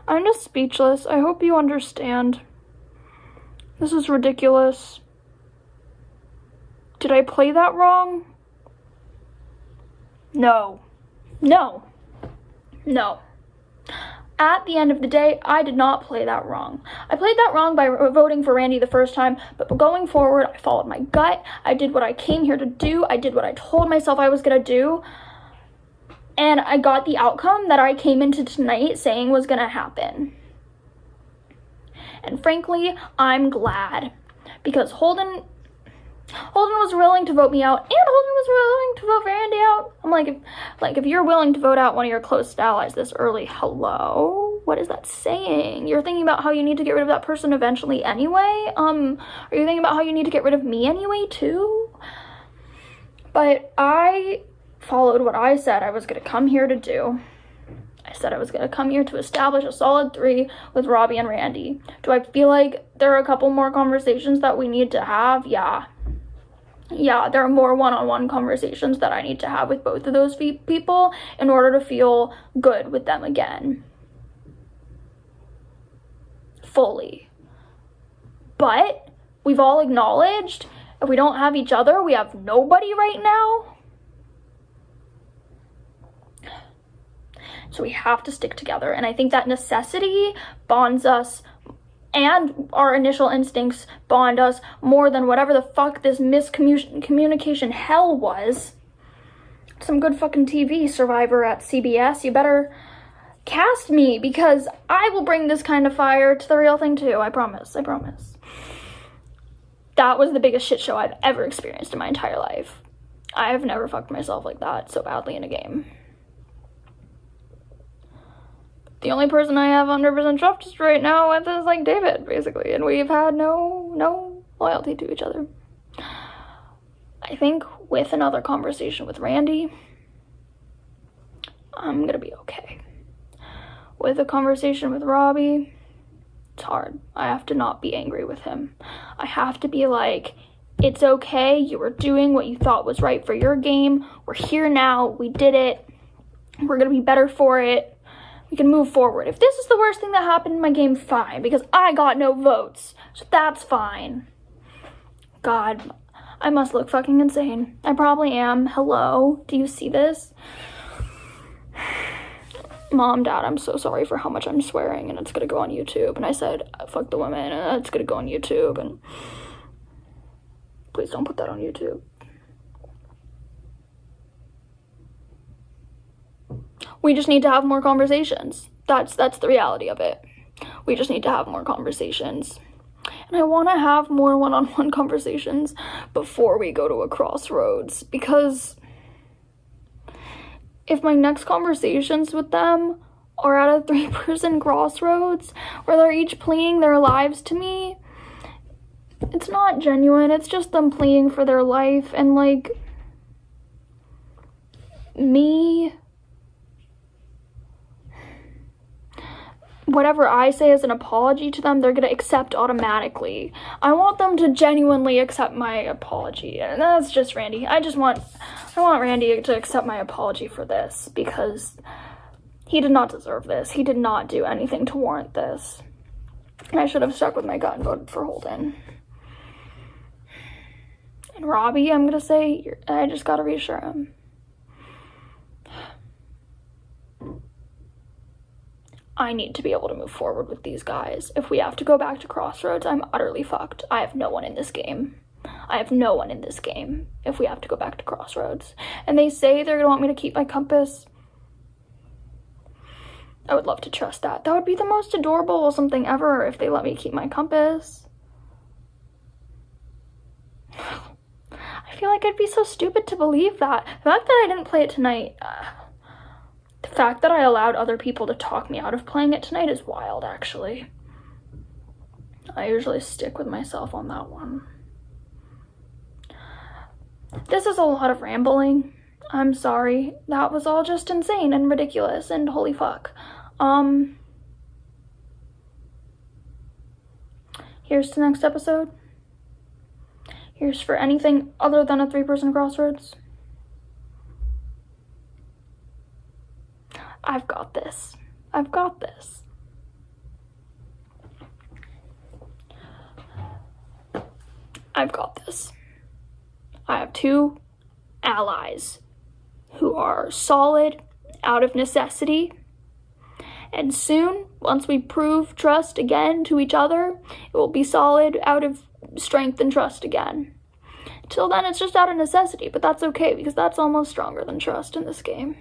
I'm just speechless. I hope you understand. This is ridiculous. Did I play that wrong? No. At the end of the day, I did not play that wrong. I played that wrong by voting for Randy the first time, but going forward, I followed my gut. I did what I came here to do. I did what I told myself I was going to do. And I got the outcome that I came into tonight saying was going to happen. And frankly, I'm glad. Because Holden was willing to vote me out, and Holden was willing to vote Randy out. I'm like, if you're willing to vote out one of your closest allies this early, hello? What is that saying? You're thinking about how you need to get rid of that person eventually anyway? Are you thinking about how you need to get rid of me anyway, too? But I followed what I said I was going to come here to do. I said I was going to come here to establish a solid 3 with Robbie and Randy. Do I feel like there are a couple more conversations that we need to have? Yeah, there are more one-on-one conversations that I need to have with both of those people in order to feel good with them again. Fully. But we've all acknowledged if we don't have each other, we have nobody right now. So we have to stick together. And I think that necessity bonds us, and our initial instincts bond us more than whatever the fuck this miscommunication hell was. Some good fucking TV, Survivor at CBS. You better cast me, because I will bring this kind of fire to the real thing too. I promise. That was the biggest shit show I've ever experienced in my entire life. I have never fucked myself like that so badly in a game. The only person I have 100% trust right now with is like David, basically, and we've had no loyalty to each other. I think with another conversation with Randy, I'm gonna be okay. With a conversation with Robbie, it's hard. I have to not be angry with him. I have to be like, it's okay, you were doing what you thought was right for your game. We're here now, we did it. We're gonna be better for it. We can move forward. If this is the worst thing that happened in my game, fine, because I got no votes. So that's fine. God, I must look fucking insane. I probably am. Hello? Do you see this? Mom, Dad, I'm so sorry for how much I'm swearing, and it's gonna go on YouTube. And I said, fuck the women, and it's gonna go on YouTube, and please don't put that on YouTube. We just need to have more conversations. That's the reality of it. We just need to have more conversations. And I want to have more one-on-one conversations before we go to a crossroads, because if my next conversations with them are at a 3-person crossroads where they're each pleading their lives to me, it's not genuine. It's just them pleading for their life, and like me, whatever I say as an apology to them, they're gonna accept automatically. I want them to genuinely accept my apology, and that's just Randy. I want Randy to accept my apology for this, because he did not deserve this. He did not do anything to warrant this. I should have stuck with my gut and voted for Holden. And Robbie, I'm gonna say, I just gotta reassure him. I need to be able to move forward with these guys. If we have to go back to crossroads, I'm utterly fucked. I have no one in this game. If we have to go back to crossroads. And they say they're gonna want me to keep my compass. I would love to trust that. That would be the most adorable something ever if they let me keep my compass. I feel like I'd be so stupid to believe that. The fact that I didn't play it tonight, the fact that I allowed other people to talk me out of playing it tonight is wild, actually. I usually stick with myself on that one. This is a lot of rambling. I'm sorry. That was all just insane and ridiculous and holy fuck. Here's the next episode. Here's for anything other than a 3-person crossroads. I've got this. I've got this. I've got this. I have 2 allies who are solid out of necessity. And soon, once we prove trust again to each other, it will be solid out of strength and trust again. Till then, it's just out of necessity, but that's okay, because that's almost stronger than trust in this game.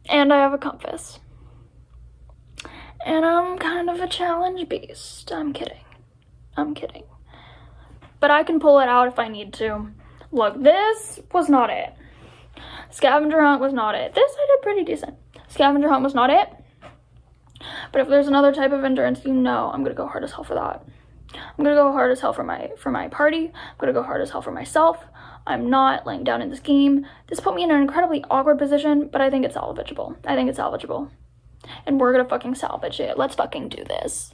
And I have a compass. And I'm kind of a challenge beast. I'm kidding. But I can pull it out if I need to. Look, this was not it. Scavenger hunt was not it. This I did pretty decent. Scavenger hunt was not it. But if there's another type of endurance, I'm gonna go hard as hell for that. I'm gonna go hard as hell for my party. I'm gonna go hard as hell for myself. I'm not laying down in this game. This put me in an incredibly awkward position, but I think it's salvageable. And we're gonna fucking salvage it. Let's fucking do this.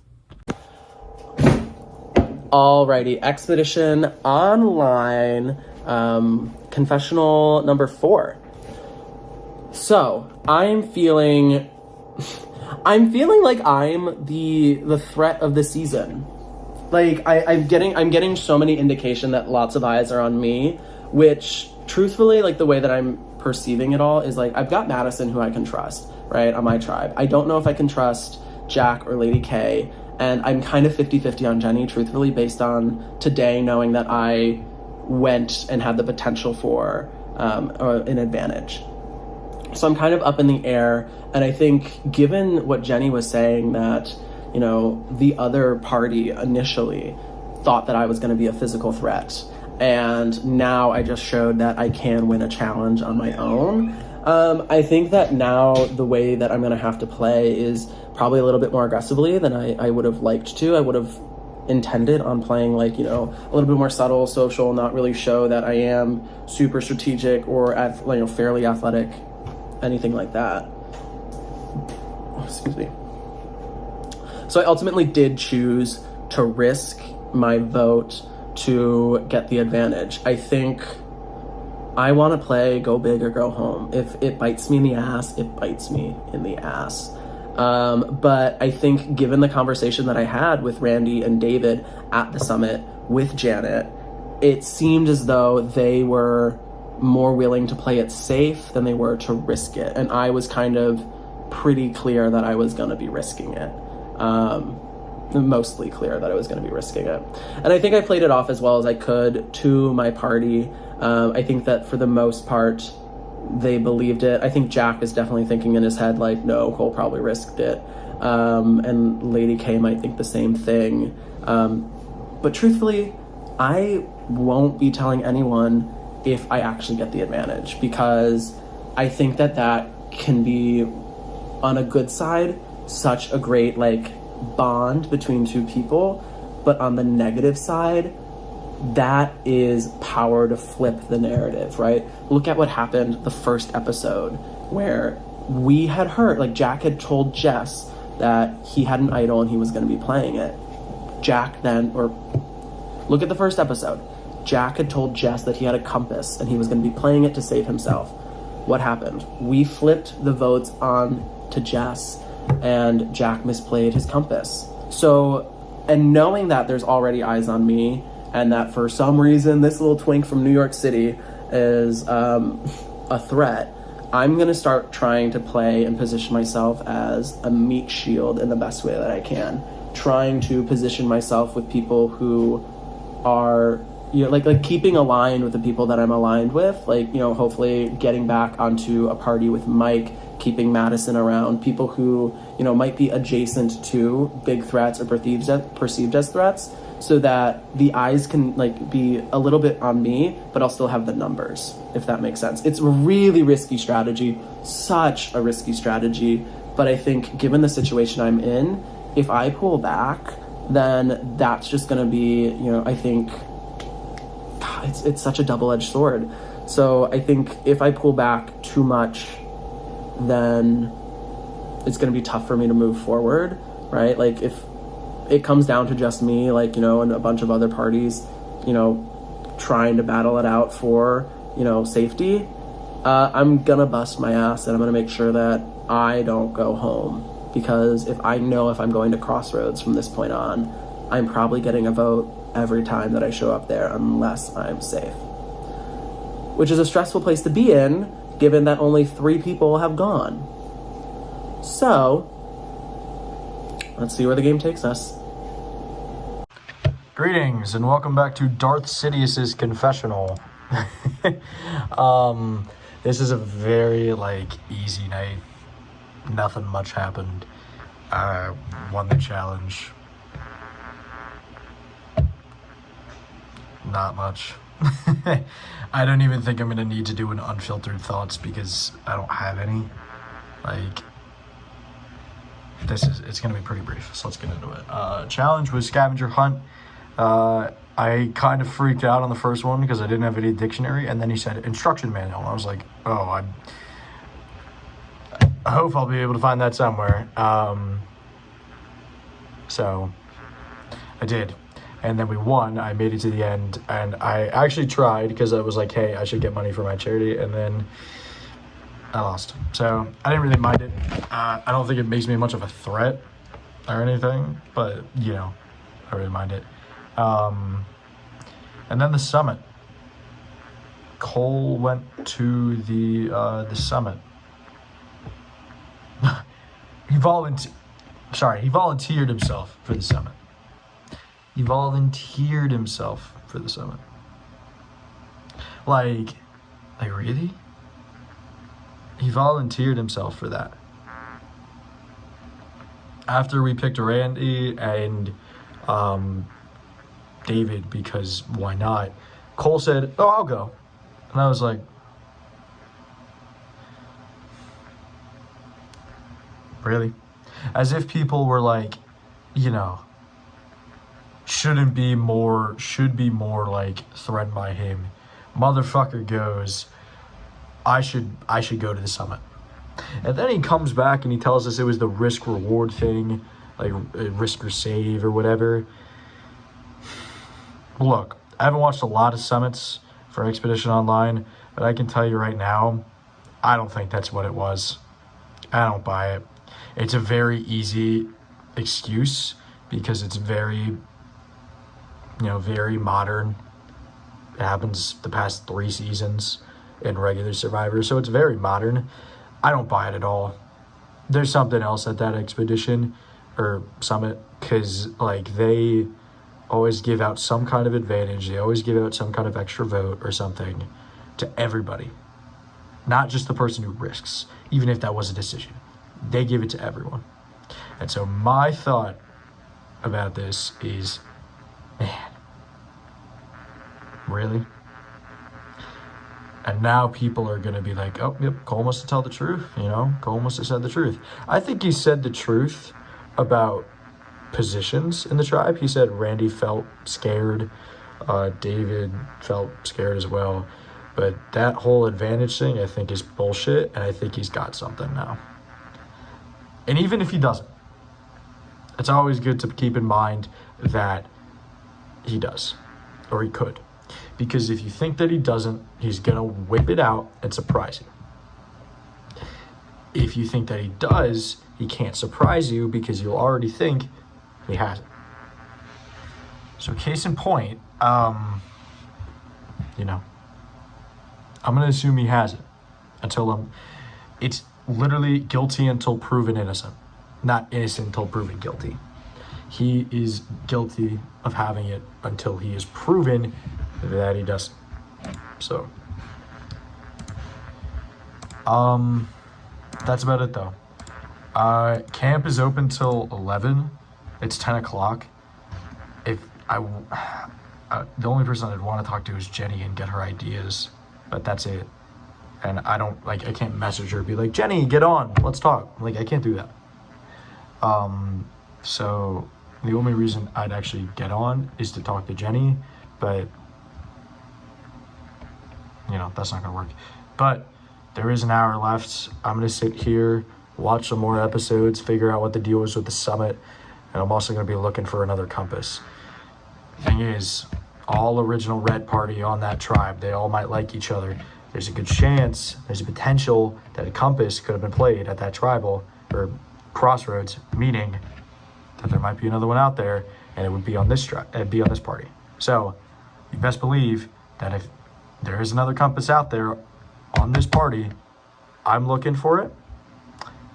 Alrighty, Expedition Online, confessional number 4. So, I'm feeling like I'm the threat of the season. Like, I'm getting so many indication that lots of eyes are on me, which, truthfully, like, the way that I'm perceiving it all is, like, I've got Maddison, who I can trust, right, on my tribe. I don't know if I can trust Jack or Lady K, and I'm kind of 50-50 on Jeni, truthfully, based on today knowing that I went and had the potential for an advantage. So I'm kind of up in the air, and I think given what Jeni was saying, that, you know, the other party initially thought that I was going to be a physical threat, and now I just showed that I can win a challenge on my own. I think that now the way that I'm going to have to play is probably a little bit more aggressively than I would have liked to. I would have intended on playing, like, you know, a little bit more subtle, social, not really show that I am super strategic or fairly athletic, anything like that. Oh, excuse me. So I ultimately did choose to risk my vote to get the advantage. I think I want to play go big or go home. If it bites me in the ass, it bites me in the ass. But I think given the conversation that I had with Randy and David at the summit with Janet, it seemed as though they were more willing to play it safe than they were to risk it. And I was kind of pretty clear that I was going to be risking it. Mostly clear that I was going to be risking it. And I think I played it off as well as I could to my party. I think that for the most part, they believed it. I think Jack is definitely thinking in his head, like, no, Cole probably risked it. And Lady K might think the same thing. But truthfully, I won't be telling anyone if I actually get the advantage, because I think that that can be, on a good side, such a great, like, bond between two people. But on the negative side, that is power to flip the narrative, right? Look at what happened the first episode, where we had heard, like, Jack had told Jess that he had an idol and he was going to be playing it. Jack then, or look at the first episode. Jack had told Jess that he had a compass and he was going to be playing it to save himself. What happened? We flipped the votes on to Jess, and Jack misplayed his compass. So, and knowing that there's already eyes on me, and that for some reason this little twink from New York City is a threat, I'm going to start trying to play and position myself as a meat shield in the best way that I can. Trying to position myself with people who are, you know, like keeping aligned with the people that I'm aligned with. Like, you know, hopefully getting back onto a party with Mike, keeping Maddison around, people who, you know, might be adjacent to big threats or perceived as threats, so that the eyes can, like, be a little bit on me, but I'll still have the numbers, if that makes sense. It's a really risky strategy, such a risky strategy, but I think given the situation I'm in, if I pull back, then that's just going to be, you know, I think, God, it's such a double-edged sword. So I think if I pull back too much, then it's going to be tough for me to move forward, right? Like, if it comes down to just me, like, you know, and a bunch of other parties, you know, trying to battle it out for, you know, safety, I'm gonna bust my ass, and I'm gonna make sure that I don't go home, because if I'm going to Crossroads from this point on, I'm probably getting a vote every time that I show up there, unless I'm safe, which is a stressful place to be in, given that only 3 people have gone. So let's see where the game takes us. Greetings and welcome back to Darth Sidious's confessional. This is a very, like, easy night. Nothing much happened. I won the challenge. Not much. I don't even think I'm gonna need to do an unfiltered thoughts, because I don't have any. Like, it's gonna be pretty brief, so let's get into it. Challenge was scavenger hunt. I kind of freaked out on the first one because I didn't have any dictionary, and then he said instruction manual, and I was like, oh, I hope I'll be able to find that somewhere. So I did, and then we won. I made it to the end, and I actually tried because I was like, hey, I should get money for my charity, and then I lost. So I didn't really mind it. I don't think it makes me much of a threat or anything, but, you know, I don't really mind it. And then the summit. Cole went to the summit. He volunteered himself for the summit. He volunteered himself for the summit. Like really? He volunteered himself for that. After we picked Randy and David, because why not? Cole said, oh, I'll go. And I was like, really? As if people were like, you know, should be more like threatened by him. Motherfucker goes, I should go to the summit. And then he comes back and he tells us it was the risk reward thing, like risk or save or whatever. Look, I haven't watched a lot of summits for Expedition Online, but I can tell you right now, I don't think that's what it was. I don't buy it. It's a very easy excuse because it's very, very modern. It happens the past 3 seasons in regular Survivor, so it's very modern. I don't buy it at all. There's something else at that expedition or summit, because they always give out some kind of advantage. They always give out some kind of extra vote or something to everybody, not just the person who risks, even if that was a decision. They give it to everyone. And so my thought about this is, man, really? And now people are going to be like, oh, yep, Cole must have told the truth. Cole must have said the truth. I think he said the truth about positions in the tribe. He said Randy felt scared. David felt scared as well. But that whole advantage thing, I think, is bullshit. And I think he's got something now. And even if he doesn't, it's always good to keep in mind that he does, or he could. Because if you think that he doesn't, he's going to whip it out and surprise you. If you think that he does, he can't surprise you because you'll already think he has it. So case in point, I'm going to assume he has it until it's literally guilty until proven innocent. Not innocent until proven guilty. He is guilty of having it until he is proven that he doesn't. So, that's about it though. Camp is open till 11. It's 10 o'clock. The only person I'd want to talk to is Jeni and get her ideas, but that's it. And I can't message her and be like, Jeni, get on, let's talk. I can't do that. So the only reason I'd actually get on is to talk to Jeni, but that's not gonna work. But there is an hour left. I'm gonna sit here, watch some more episodes, figure out what the deal is with the summit, and I'm also gonna be looking for another compass. Thing is, all original red party on that tribe, they all might like each other. There's a good chance, there's a potential that a compass could have been played at that tribal or crossroads meeting, that there might be another one out there, and it would be on this party. So you best believe that if there is another compass out there on this party, I'm looking for it,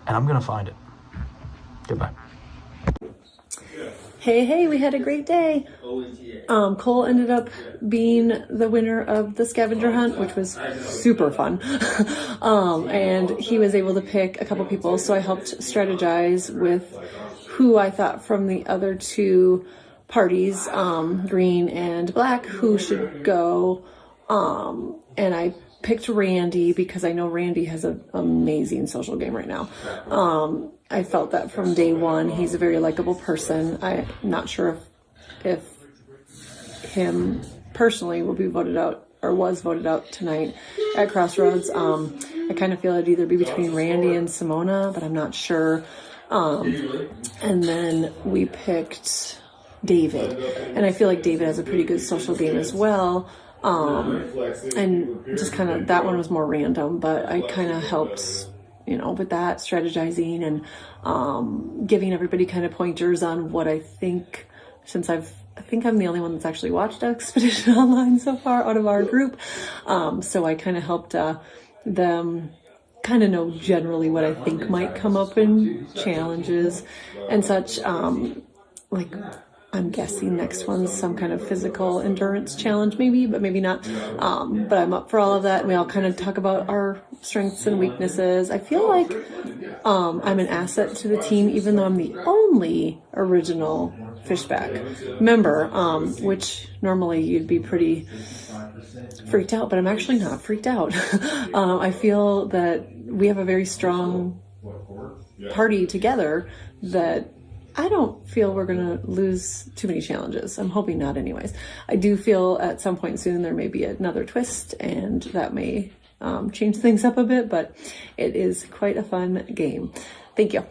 and I'm gonna find it. Goodbye. Hey, we had a great day. Cole ended up being the winner of the scavenger hunt, which was super fun. And he was able to pick a couple people, so I helped strategize with who I thought from the other 2 parties, green and black, who should go. And I picked Randy because I know Randy has an amazing social game right now. I felt that from day one. He's a very likable person. I'm not sure if him personally will be voted out or was voted out tonight at Crossroads. I kind of feel it'd either be between Randy and Simona, but I'm not sure. And then we picked David, and I feel like David has a pretty good social game as well. And just kind of, that one was more random, but I kind of helped, with that, strategizing and giving everybody kind of pointers on what I think, since I think I'm the only one that's actually watched Expedition Online so far out of our group. So I kind of helped them kind of know generally what I think might come up in challenges and such. I'm guessing next one's some kind of physical endurance challenge maybe, but maybe not. But I'm up for all of that. And we all kind of talk about our strengths and weaknesses. I feel like I'm an asset to the team, even though I'm the only original Fishback member, which normally you'd be pretty freaked out, but I'm actually not freaked out. I feel that we have a very strong party together that I don't feel we're going to lose too many challenges. I'm hoping not anyways. I do feel at some point soon there may be another twist, and that may change things up a bit, but it is quite a fun game. Thank you.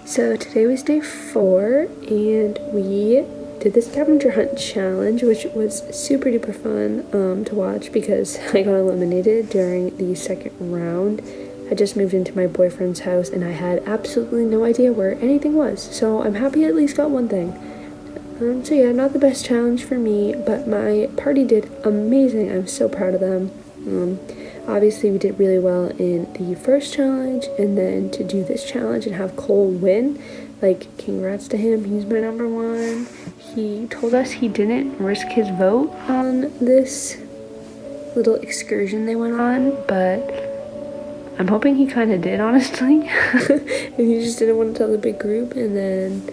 So today was day 4, and we did the scavenger hunt challenge, which was super duper fun to watch because I got eliminated during the second round I just moved into my boyfriend's house and I had absolutely no idea where anything was. So I'm happy I at least got one thing. So yeah, not the best challenge for me, but my party did amazing. I'm so proud of them. Obviously we did really well in the first challenge, and then to do this challenge and have Cole win, like, congrats to him. He's my number one. He told us he didn't risk his vote on this little excursion they went on, but I'm hoping he kind of did, honestly. And he just didn't want to tell the big group, and then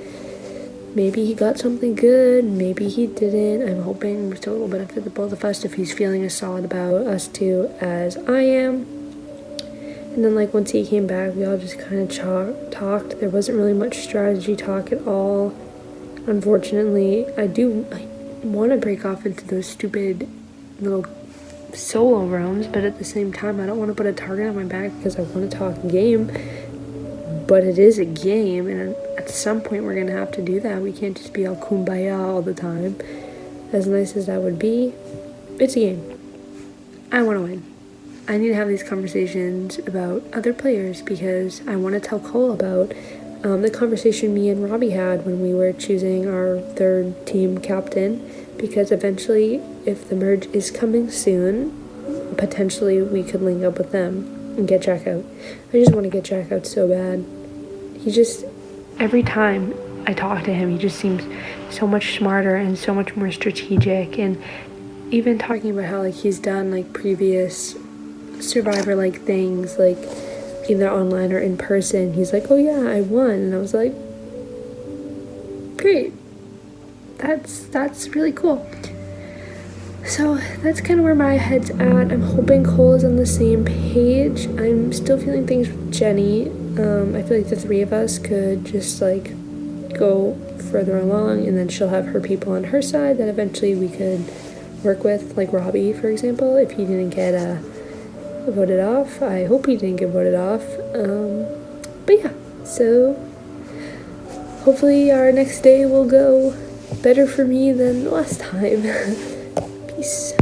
maybe he got something good, maybe he didn't. I'm hoping it's a little bit for the both of us if he's feeling as solid about us two as I am. And then, like, once he came back, we all just kind of talked. There wasn't really much strategy talk at all. Unfortunately, I want to break off into those stupid little solo roams, but at the same time, I don't want to put a target on my back because I want to talk game. But it is a game, and at some point we're going to have to do that. We can't just be all kumbaya all the time. As nice as that would be, it's a game. I want to win. I need to have these conversations about other players because I want to tell Cole about the conversation me and Robbie had when we were choosing our third team captain, because eventually, if the merge is coming soon, potentially we could link up with them and get Jack out. I just want to get Jack out so bad. He just, every time I talk to him, he just seems so much smarter and so much more strategic, and even talking about how, like, he's done, like, previous Survivor-like things, like, either online or in person. He's like, oh yeah, I won. And I was like, great. That's really cool. So that's kind of where my head's at. I'm hoping Cole is on the same page. I'm still feeling things with Jeni. I feel like the three of us could just, like, go further along, and then she'll have her people on her side that eventually we could work with, like Robbie, for example, if he didn't get voted off. I hope he didn't get voted off. But yeah, so hopefully our next day will go better for me than last time. Peace.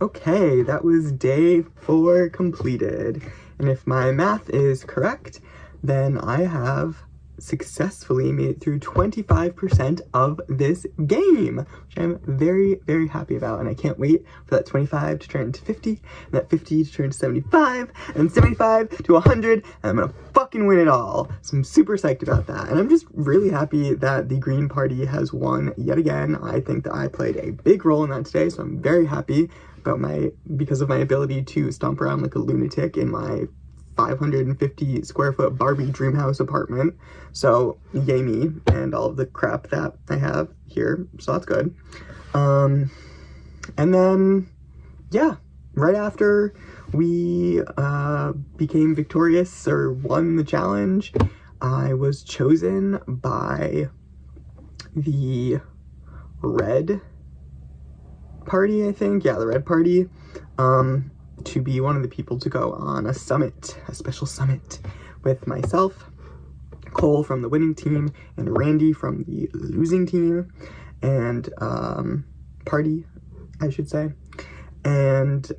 Okay, that was day 4 completed. And if my math is correct, then I have successfully made it through 25% of this game, which I'm very, very happy about. And I can't wait for that 25 to turn into 50, and that 50 to turn to 75, and 75 to 100, and I'm gonna fucking win it all. So I'm super psyched about that. And I'm just really happy that the Green Party has won yet again. I think that I played a big role in that today, so I'm very happy about because of my ability to stomp around like a lunatic in my 550 square foot Barbie dream house apartment. So yay me, and all of the crap that I have here, so that's good. And then yeah, right after we became victorious or won the challenge, I was chosen by the Red Party, I think. Yeah, the Red Party, to be one of the people to go on a summit, a special summit, with myself, Cole from the winning team, and Randy from the losing team, and party, I should say. And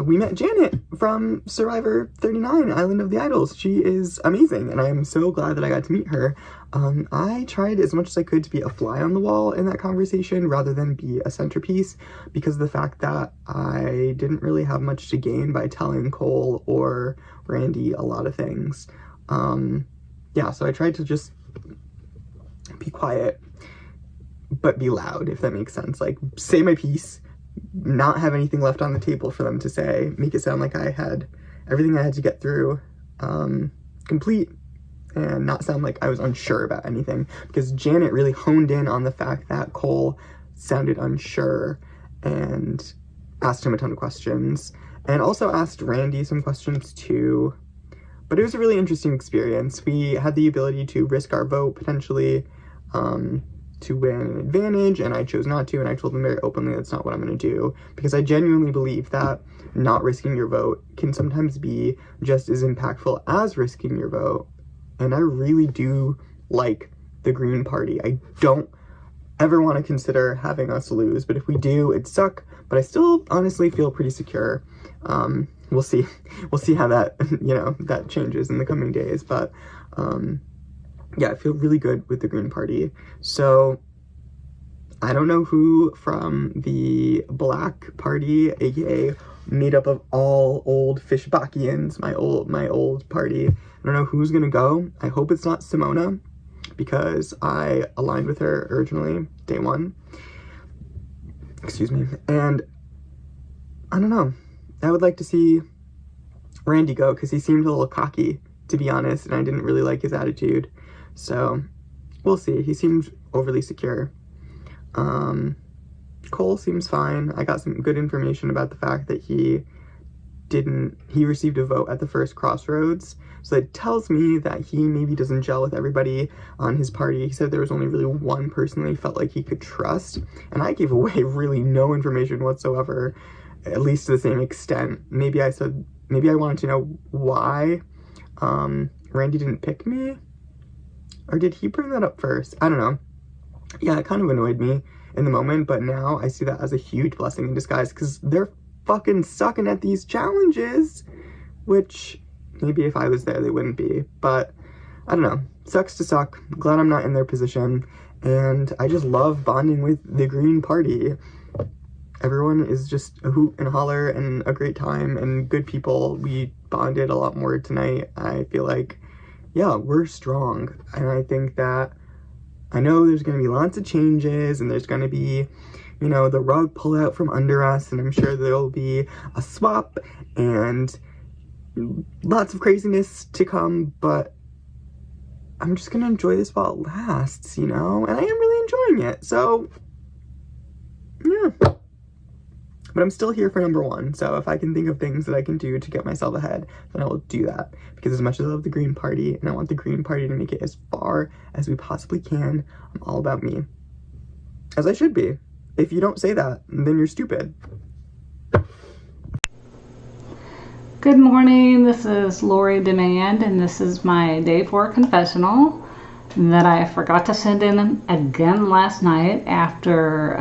we met Janet from Survivor 39, Island of the Idols. She is amazing, and I'm so glad that I got to meet her. I tried as much as I could to be a fly on the wall in that conversation rather than be a centerpiece, because of the fact that I didn't really have much to gain by telling Cole or Randy a lot of things. Yeah, so I tried to just be quiet, but be loud, if that makes sense. Like, say my piece, not have anything left on the table for them to say, make it sound like I had everything I had to get through complete, and not sound like I was unsure about anything, because Janet really honed in on the fact that Cole sounded unsure and asked him a ton of questions, and also asked Randy some questions too. But it was a really interesting experience. We had the ability to risk our vote potentially to win an advantage, and I chose not to, and I told them very openly that's not what I'm going to do, because I genuinely believe that not risking your vote can sometimes be just as impactful as risking your vote. And I really do like the Green Party. I don't ever want to consider having us lose, but if we do, it'd suck, but I still honestly feel pretty secure. we'll see. We'll see how that, that changes in the coming days. But yeah, I feel really good with the Green Party. So I don't know who from the Black Party, aka made up of all old Fishbackians, my old party. I don't know who's gonna go. I hope it's not Simona, because I aligned with her originally, day one. Excuse me. And I don't know. I would like to see Randy go, because he seemed a little cocky, to be honest, and I didn't really like his attitude. So we'll see. He seemed overly secure. Cole seems fine. I got some good information about the fact that he received a vote at the first crossroads. So it tells me that he maybe doesn't gel with everybody on his party. He said there was only really one person that he felt like he could trust. And I gave away really no information whatsoever, at least to the same extent. Maybe I wanted to know why Randy didn't pick me? Or did he bring that up first? I don't know. Yeah, it kind of annoyed me in the moment, but now I see that as a huge blessing in disguise, because they're fucking sucking at these challenges, which maybe if I was there they wouldn't be, but I don't know. Sucks to suck. Glad I'm not in their position, and I just love bonding with the Green Party. Everyone is just a hoot and a holler and a great time and good people. We bonded a lot more tonight. I feel like, yeah, we're strong, and I think that I know there's going to be lots of changes, and there's going to be, the rug pull out from under us, and I'm sure there'll be a swap and lots of craziness to come, but I'm just going to enjoy this while it lasts, and I am really enjoying it, so, yeah. But I'm still here for number one, so if I can think of things that I can do to get myself ahead, then I will do that. Because as much as I love the Green Party, and I want the Green Party to make it as far as we possibly can, I'm all about me. As I should be. If you don't say that, then you're stupid. Good morning, this is Lorrie Demand, and this is my day 4 confessional that I forgot to send in again last night after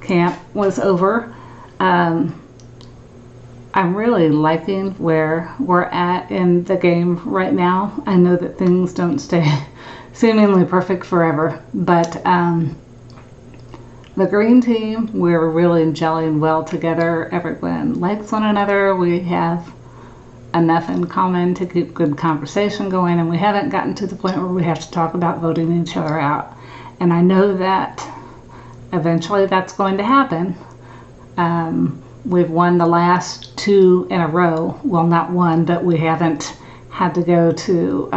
camp was over. I'm really liking where we're at in the game right now. I know that things don't stay seemingly perfect forever, but the green team, we're really gelling well together. Everyone likes one another. We have enough in common to keep good conversation going, and we haven't gotten to the point where we have to talk about voting each other out. And I know that eventually that's going to happen. We've won the last 2 in a row. Well, not one, but we haven't had to go to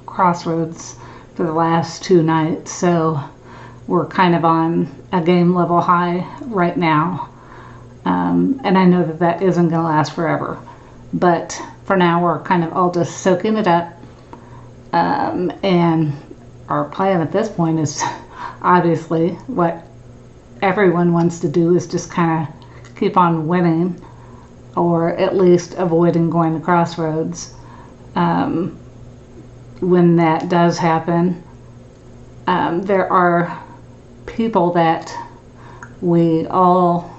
crossroads for the last 2 nights. So we're kind of on a game level high right now. And I know that that isn't going to last forever. But for now, we're kind of all just soaking it up. And our plan at this point is obviously what everyone wants to do is just kind of keep on winning, or at least avoiding going to crossroads. When that does happen, there are people that we all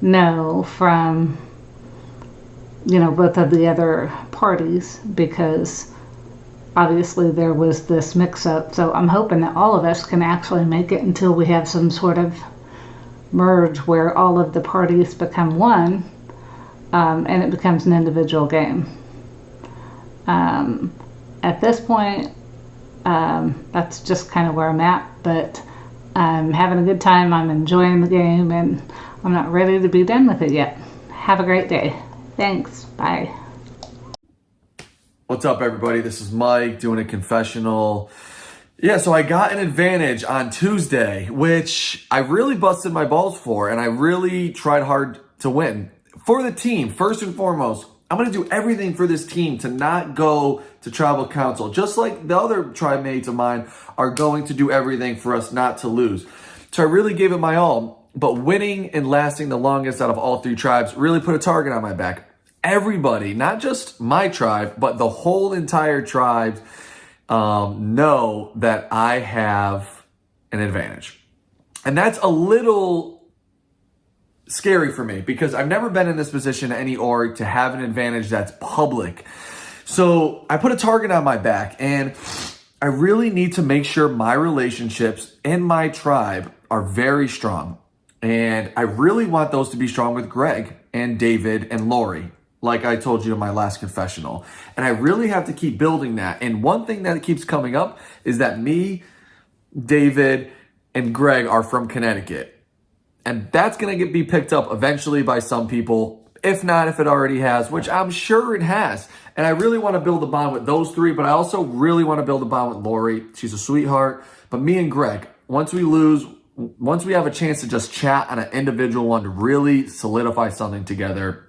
know from, both of the other parties, because obviously there was this mix-up. So I'm hoping that all of us can actually make it until we have some sort of merge where all of the parties become one, and it becomes an individual game. At this point, that's just kind of where I'm at, but I'm having a good time. I'm enjoying the game, and I'm not ready to be done with it yet. Have a great day. Thanks. Bye. What's up, everybody? This is Mike doing a confessional. Yeah, so I got an advantage on Tuesday, which I really busted my balls for, and I really tried hard to win. For the team, first and foremost, I'm going to do everything for this team to not go to tribal council, just like the other tribe mates of mine are going to do everything for us not to lose. So I really gave it my all, but winning and lasting the longest out of all 3 tribes really put a target on my back. Everybody, not just my tribe, but the whole entire tribe, know that I have an advantage. And that's a little scary for me because I've never been in this position at any org to have an advantage that's public. So I put a target on my back, and I really need to make sure my relationships in my tribe are very strong. And I really want those to be strong with Greg and David and Lorrie, like I told you in my last confessional. And I really have to keep building that. And one thing that keeps coming up is that me, David, and Greg are from Connecticut. And that's going to be picked up eventually by some people, if not, if it already has, which I'm sure it has. And I really want to build a bond with those three, but I also really want to build a bond with Lorrie. She's a sweetheart. But me and Greg, once we have a chance to just chat on an individual one to really solidify something together,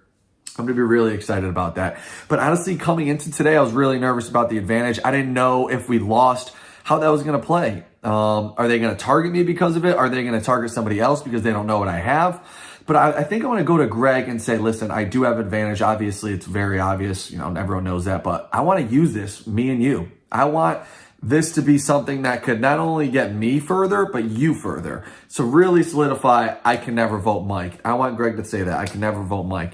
I'm going to be really excited about that. But honestly, coming into today, I was really nervous about the advantage. I didn't know if we lost, how that was going to play. Are they going to target me because of it? Are they going to target somebody else because they don't know what I have? But I think I want to go to Greg and say, listen, I do have advantage. Obviously, it's very obvious. Everyone knows that. But I want to use this, me and you. I want this to be something that could not only get me further, but you further. So really solidify, I can never vote Mike. I want Greg to say that. I can never vote Mike.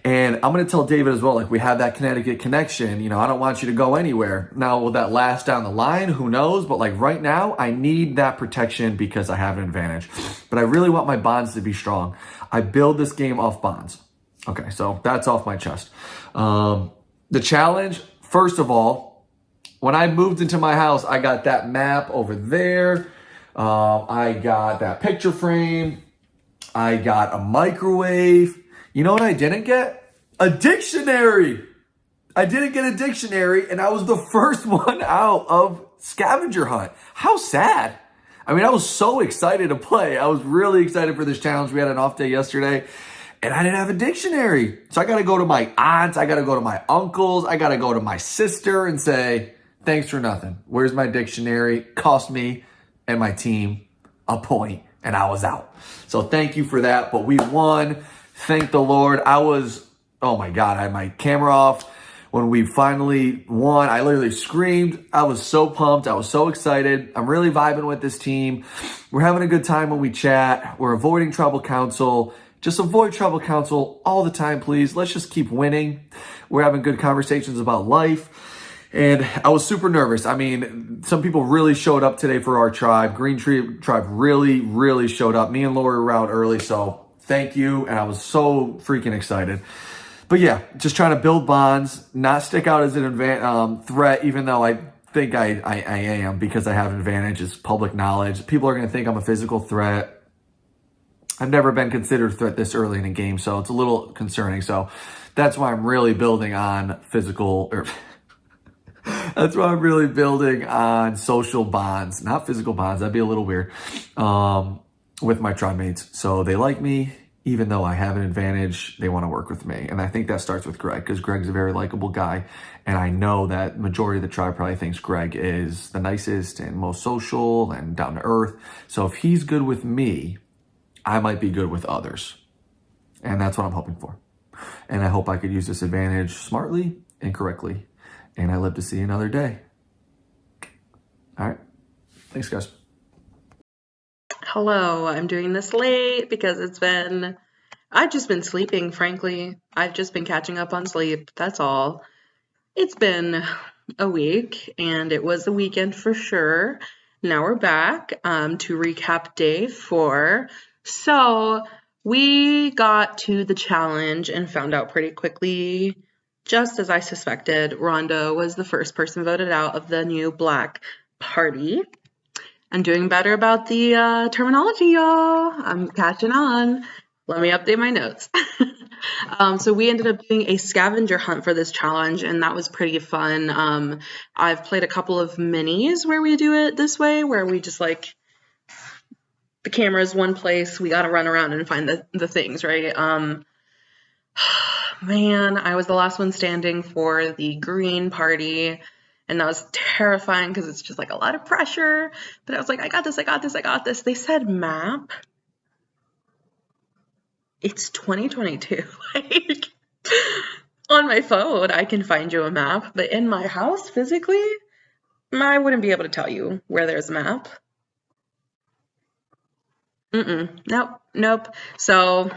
And I'm going to tell David as well, we have that Connecticut connection. I don't want you to go anywhere. Now, will that last down the line? Who knows? But right now, I need that protection because I have an advantage. But I really want my bonds to be strong. I build this game off bonds. Okay, so that's off my chest. The challenge, first of all, when I moved into my house, I got that map over there. I got that picture frame. I got a microwave. You know what I didn't get? A dictionary. I didn't get a dictionary, and I was the first one out of scavenger hunt. How sad. I was so excited to play. I was really excited for this challenge. We had an off day yesterday, and I didn't have a dictionary. So I got to go to my aunts. I got to go to my uncles. I got to go to my sister and say, thanks for nothing. Where's my dictionary? Cost me and my team a point, and I was out. So thank you for that. But we won. Thank the Lord. Oh my God, I had my camera off. When we finally won, I literally screamed. I was so pumped. I was so excited. I'm really vibing with this team. We're having a good time when we chat. We're avoiding tribal council. Just avoid tribal council all the time, please. Let's just keep winning. We're having good conversations about life. And I was super nervous. Some people really showed up today for our tribe. Green Tree Tribe really, really showed up. Me and Lorrie were out early, so thank you. And I was so freaking excited. But yeah, just trying to build bonds, not stick out as an threat, even though I think I am, because I have an advantage. It's public knowledge. People are going to think I'm a physical threat. I've never been considered a threat this early in a game, so it's a little concerning. So that's why I'm really building on that's why I'm really building on social bonds, not physical bonds. That'd be a little weird, with my tribe mates. So they like me. Even though I have an advantage, they want to work with me. And I think that starts with Greg, because Greg's a very likable guy. And I know that majority of the tribe probably thinks Greg is the nicest and most social and down to earth. So if he's good with me, I might be good with others. And that's what I'm hoping for. And I hope I could use this advantage smartly and correctly. And I live to see another day. All right. Thanks, guys. Hello, I'm doing this late because I've just been sleeping, frankly. I've just been catching up on sleep, that's all. It's been a week, and it was the weekend for sure. Now we're back to recap day 4. So we got to the challenge and found out pretty quickly, just as I suspected, Rhonda was the first person voted out of the new Black Party. I'm doing better about the terminology, y'all. I'm catching on. Let me update my notes. So we ended up doing a scavenger hunt for this challenge, and that was pretty fun. I've played a couple of minis where we do it this way, where we just the camera is one place. We got to run around and find the things, right? Man, I was the last one standing for the Green Party. And that was terrifying because it's just a lot of pressure. But I was like, I got this, I got this, I got this. They said map. It's 2022. On my phone, I can find you a map. But in my house, physically, I wouldn't be able to tell you where there's a map. Nope. So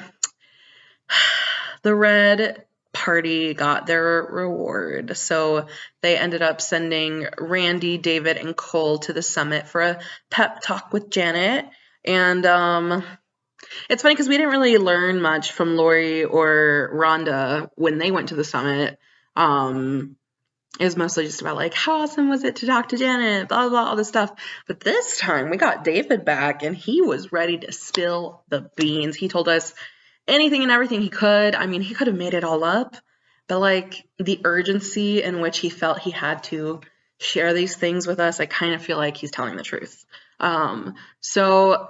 the red party got their reward. So they ended up sending Randy, David, and Cole to the summit for a pep talk with Janet. And it's funny because we didn't really learn much from Lorrie or Rhonda when they went to the summit. It was mostly just about like, how awesome was it to talk to Janet, blah, blah, blah, all this stuff. But this time we got David back and he was ready to spill the beans. He told us anything and everything he could. I mean, he could have made it all up, but like the urgency in which he felt he had to share these things with us, I kind of feel like he's telling the truth. So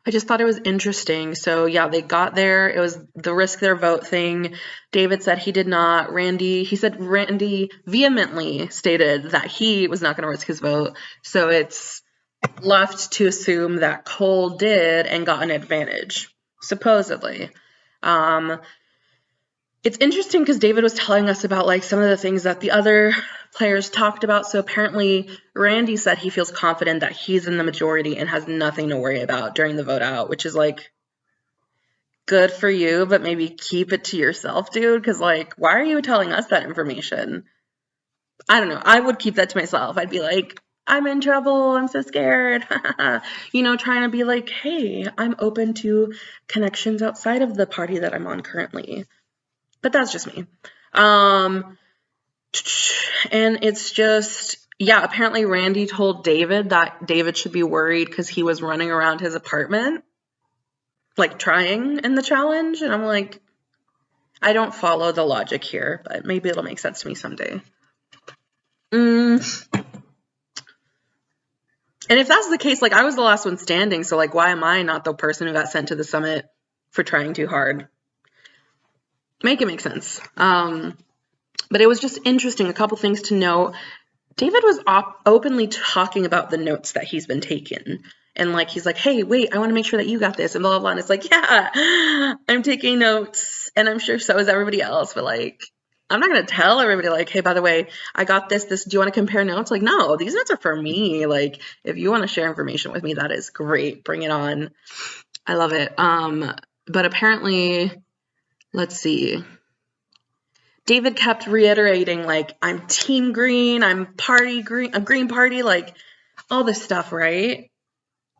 I just thought it was interesting. So yeah, they got there. It was the risk their vote thing. David said he did not. Randy vehemently stated that he was not going to risk his vote. So it's left to assume that Cole did and got an advantage, supposedly. It's interesting because David was telling us about like some of the things that the other players talked about. So apparently Randy said he feels confident that he's in the majority and has nothing to worry about during the vote out, which is like good for you, but maybe keep it to yourself, dude. Because like, why are you telling us that information? I don't know. I would keep that to myself. I'd be like, I'm in trouble. I'm so scared. Trying to be like, hey, I'm open to connections outside of the party that I'm on currently. But that's just me. And it's just, yeah, apparently Randy told David that David should be worried because he was running around his apartment, like trying in the challenge. And I'm like, I don't follow the logic here, but maybe it'll make sense to me someday. And if that's the case, like I was the last one standing. So like, why am I not the person who got sent to the summit for trying too hard? Make it make sense. But it was just interesting. A couple things to note. David was openly talking about the notes that he's been taking. And like, he's like, hey, wait, I want to make sure that you got this and blah, blah, blah. And it's like, yeah, I'm taking notes and I'm sure so is everybody else. But like, I'm not going to tell everybody like, hey, by the way, I got this, do you want to compare notes? Like, no, these notes are for me. Like, if you want to share information with me, that is great. Bring it on. I love it. But apparently, let's see. David kept reiterating, like, I'm team green, I'm party green, a green party, like, all this stuff, right?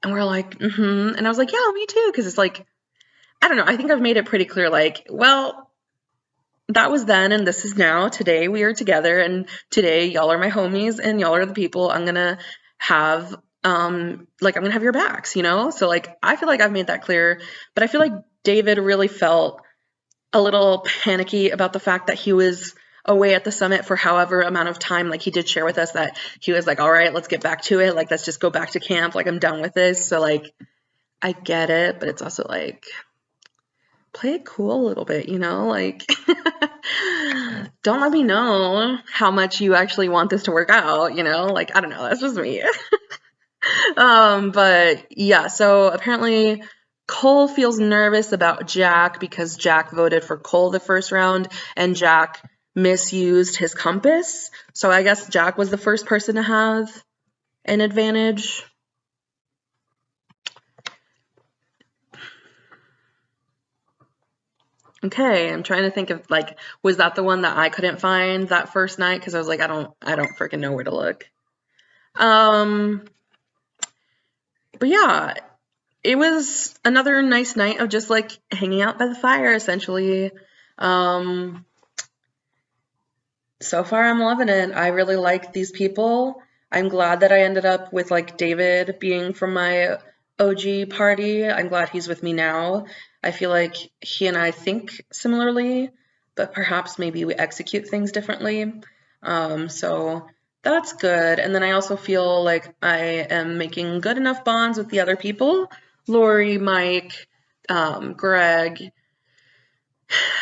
And we're like, And I was like, yeah, me too. Because it's like, I don't know. I think I've made it pretty clear, like, well, that was then and this is now. Today we are together and today y'all are my homies and y'all are the people I'm going to have, I'm going to have your backs, So, like, I feel like I've made that clear. But I feel like David really felt a little panicky about the fact that he was away at the summit for however amount of time. Like, he did share with us that he was like, all right, let's get back to it. Like, let's just go back to camp. Like, I'm done with this. So, like, I get it, but it's also like, play it cool a little bit, like, don't let me know how much you actually want this to work out, like, I don't know. That's just me. But yeah, so apparently Cole feels nervous about Jack because Jack voted for Cole the first round and Jack misused his compass. So I guess Jack was the first person to have an advantage. Okay, I'm trying to think of like, was that the one that I couldn't find that first night? Because I was like, I don't freaking know where to look. But yeah, it was another nice night of just like hanging out by the fire, essentially. So far, I'm loving it. I really like these people. I'm glad that I ended up with like David being from my OG party. I'm glad he's with me now. I feel like he and I think similarly, but perhaps maybe we execute things differently. So that's good. And then I also feel like I am making good enough bonds with the other people. Lorrie, Mike, Greg,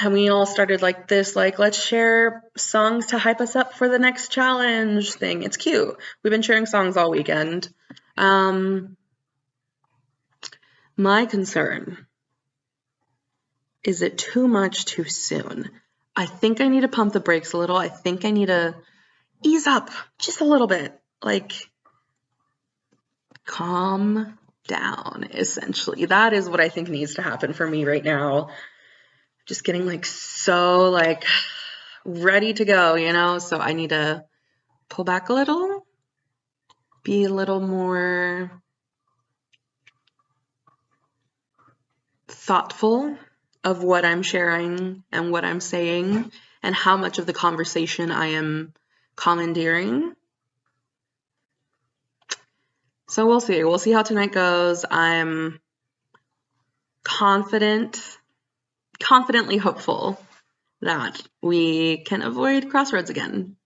and we all started like this, like, let's share songs to hype us up for the next challenge thing. It's cute. We've been sharing songs all weekend. My concern, is it too much too soon? I think I need to pump the brakes a little. I think I need to ease up just a little bit. Like, calm down, essentially. That is what I think needs to happen for me right now. Just getting like so like ready to go, you know? So I need to pull back a little, be a little more thoughtful of what I'm sharing and what I'm saying and how much of the conversation I am commandeering. So we'll see. We'll see how tonight goes. I'm confidently hopeful that we can avoid crossroads again.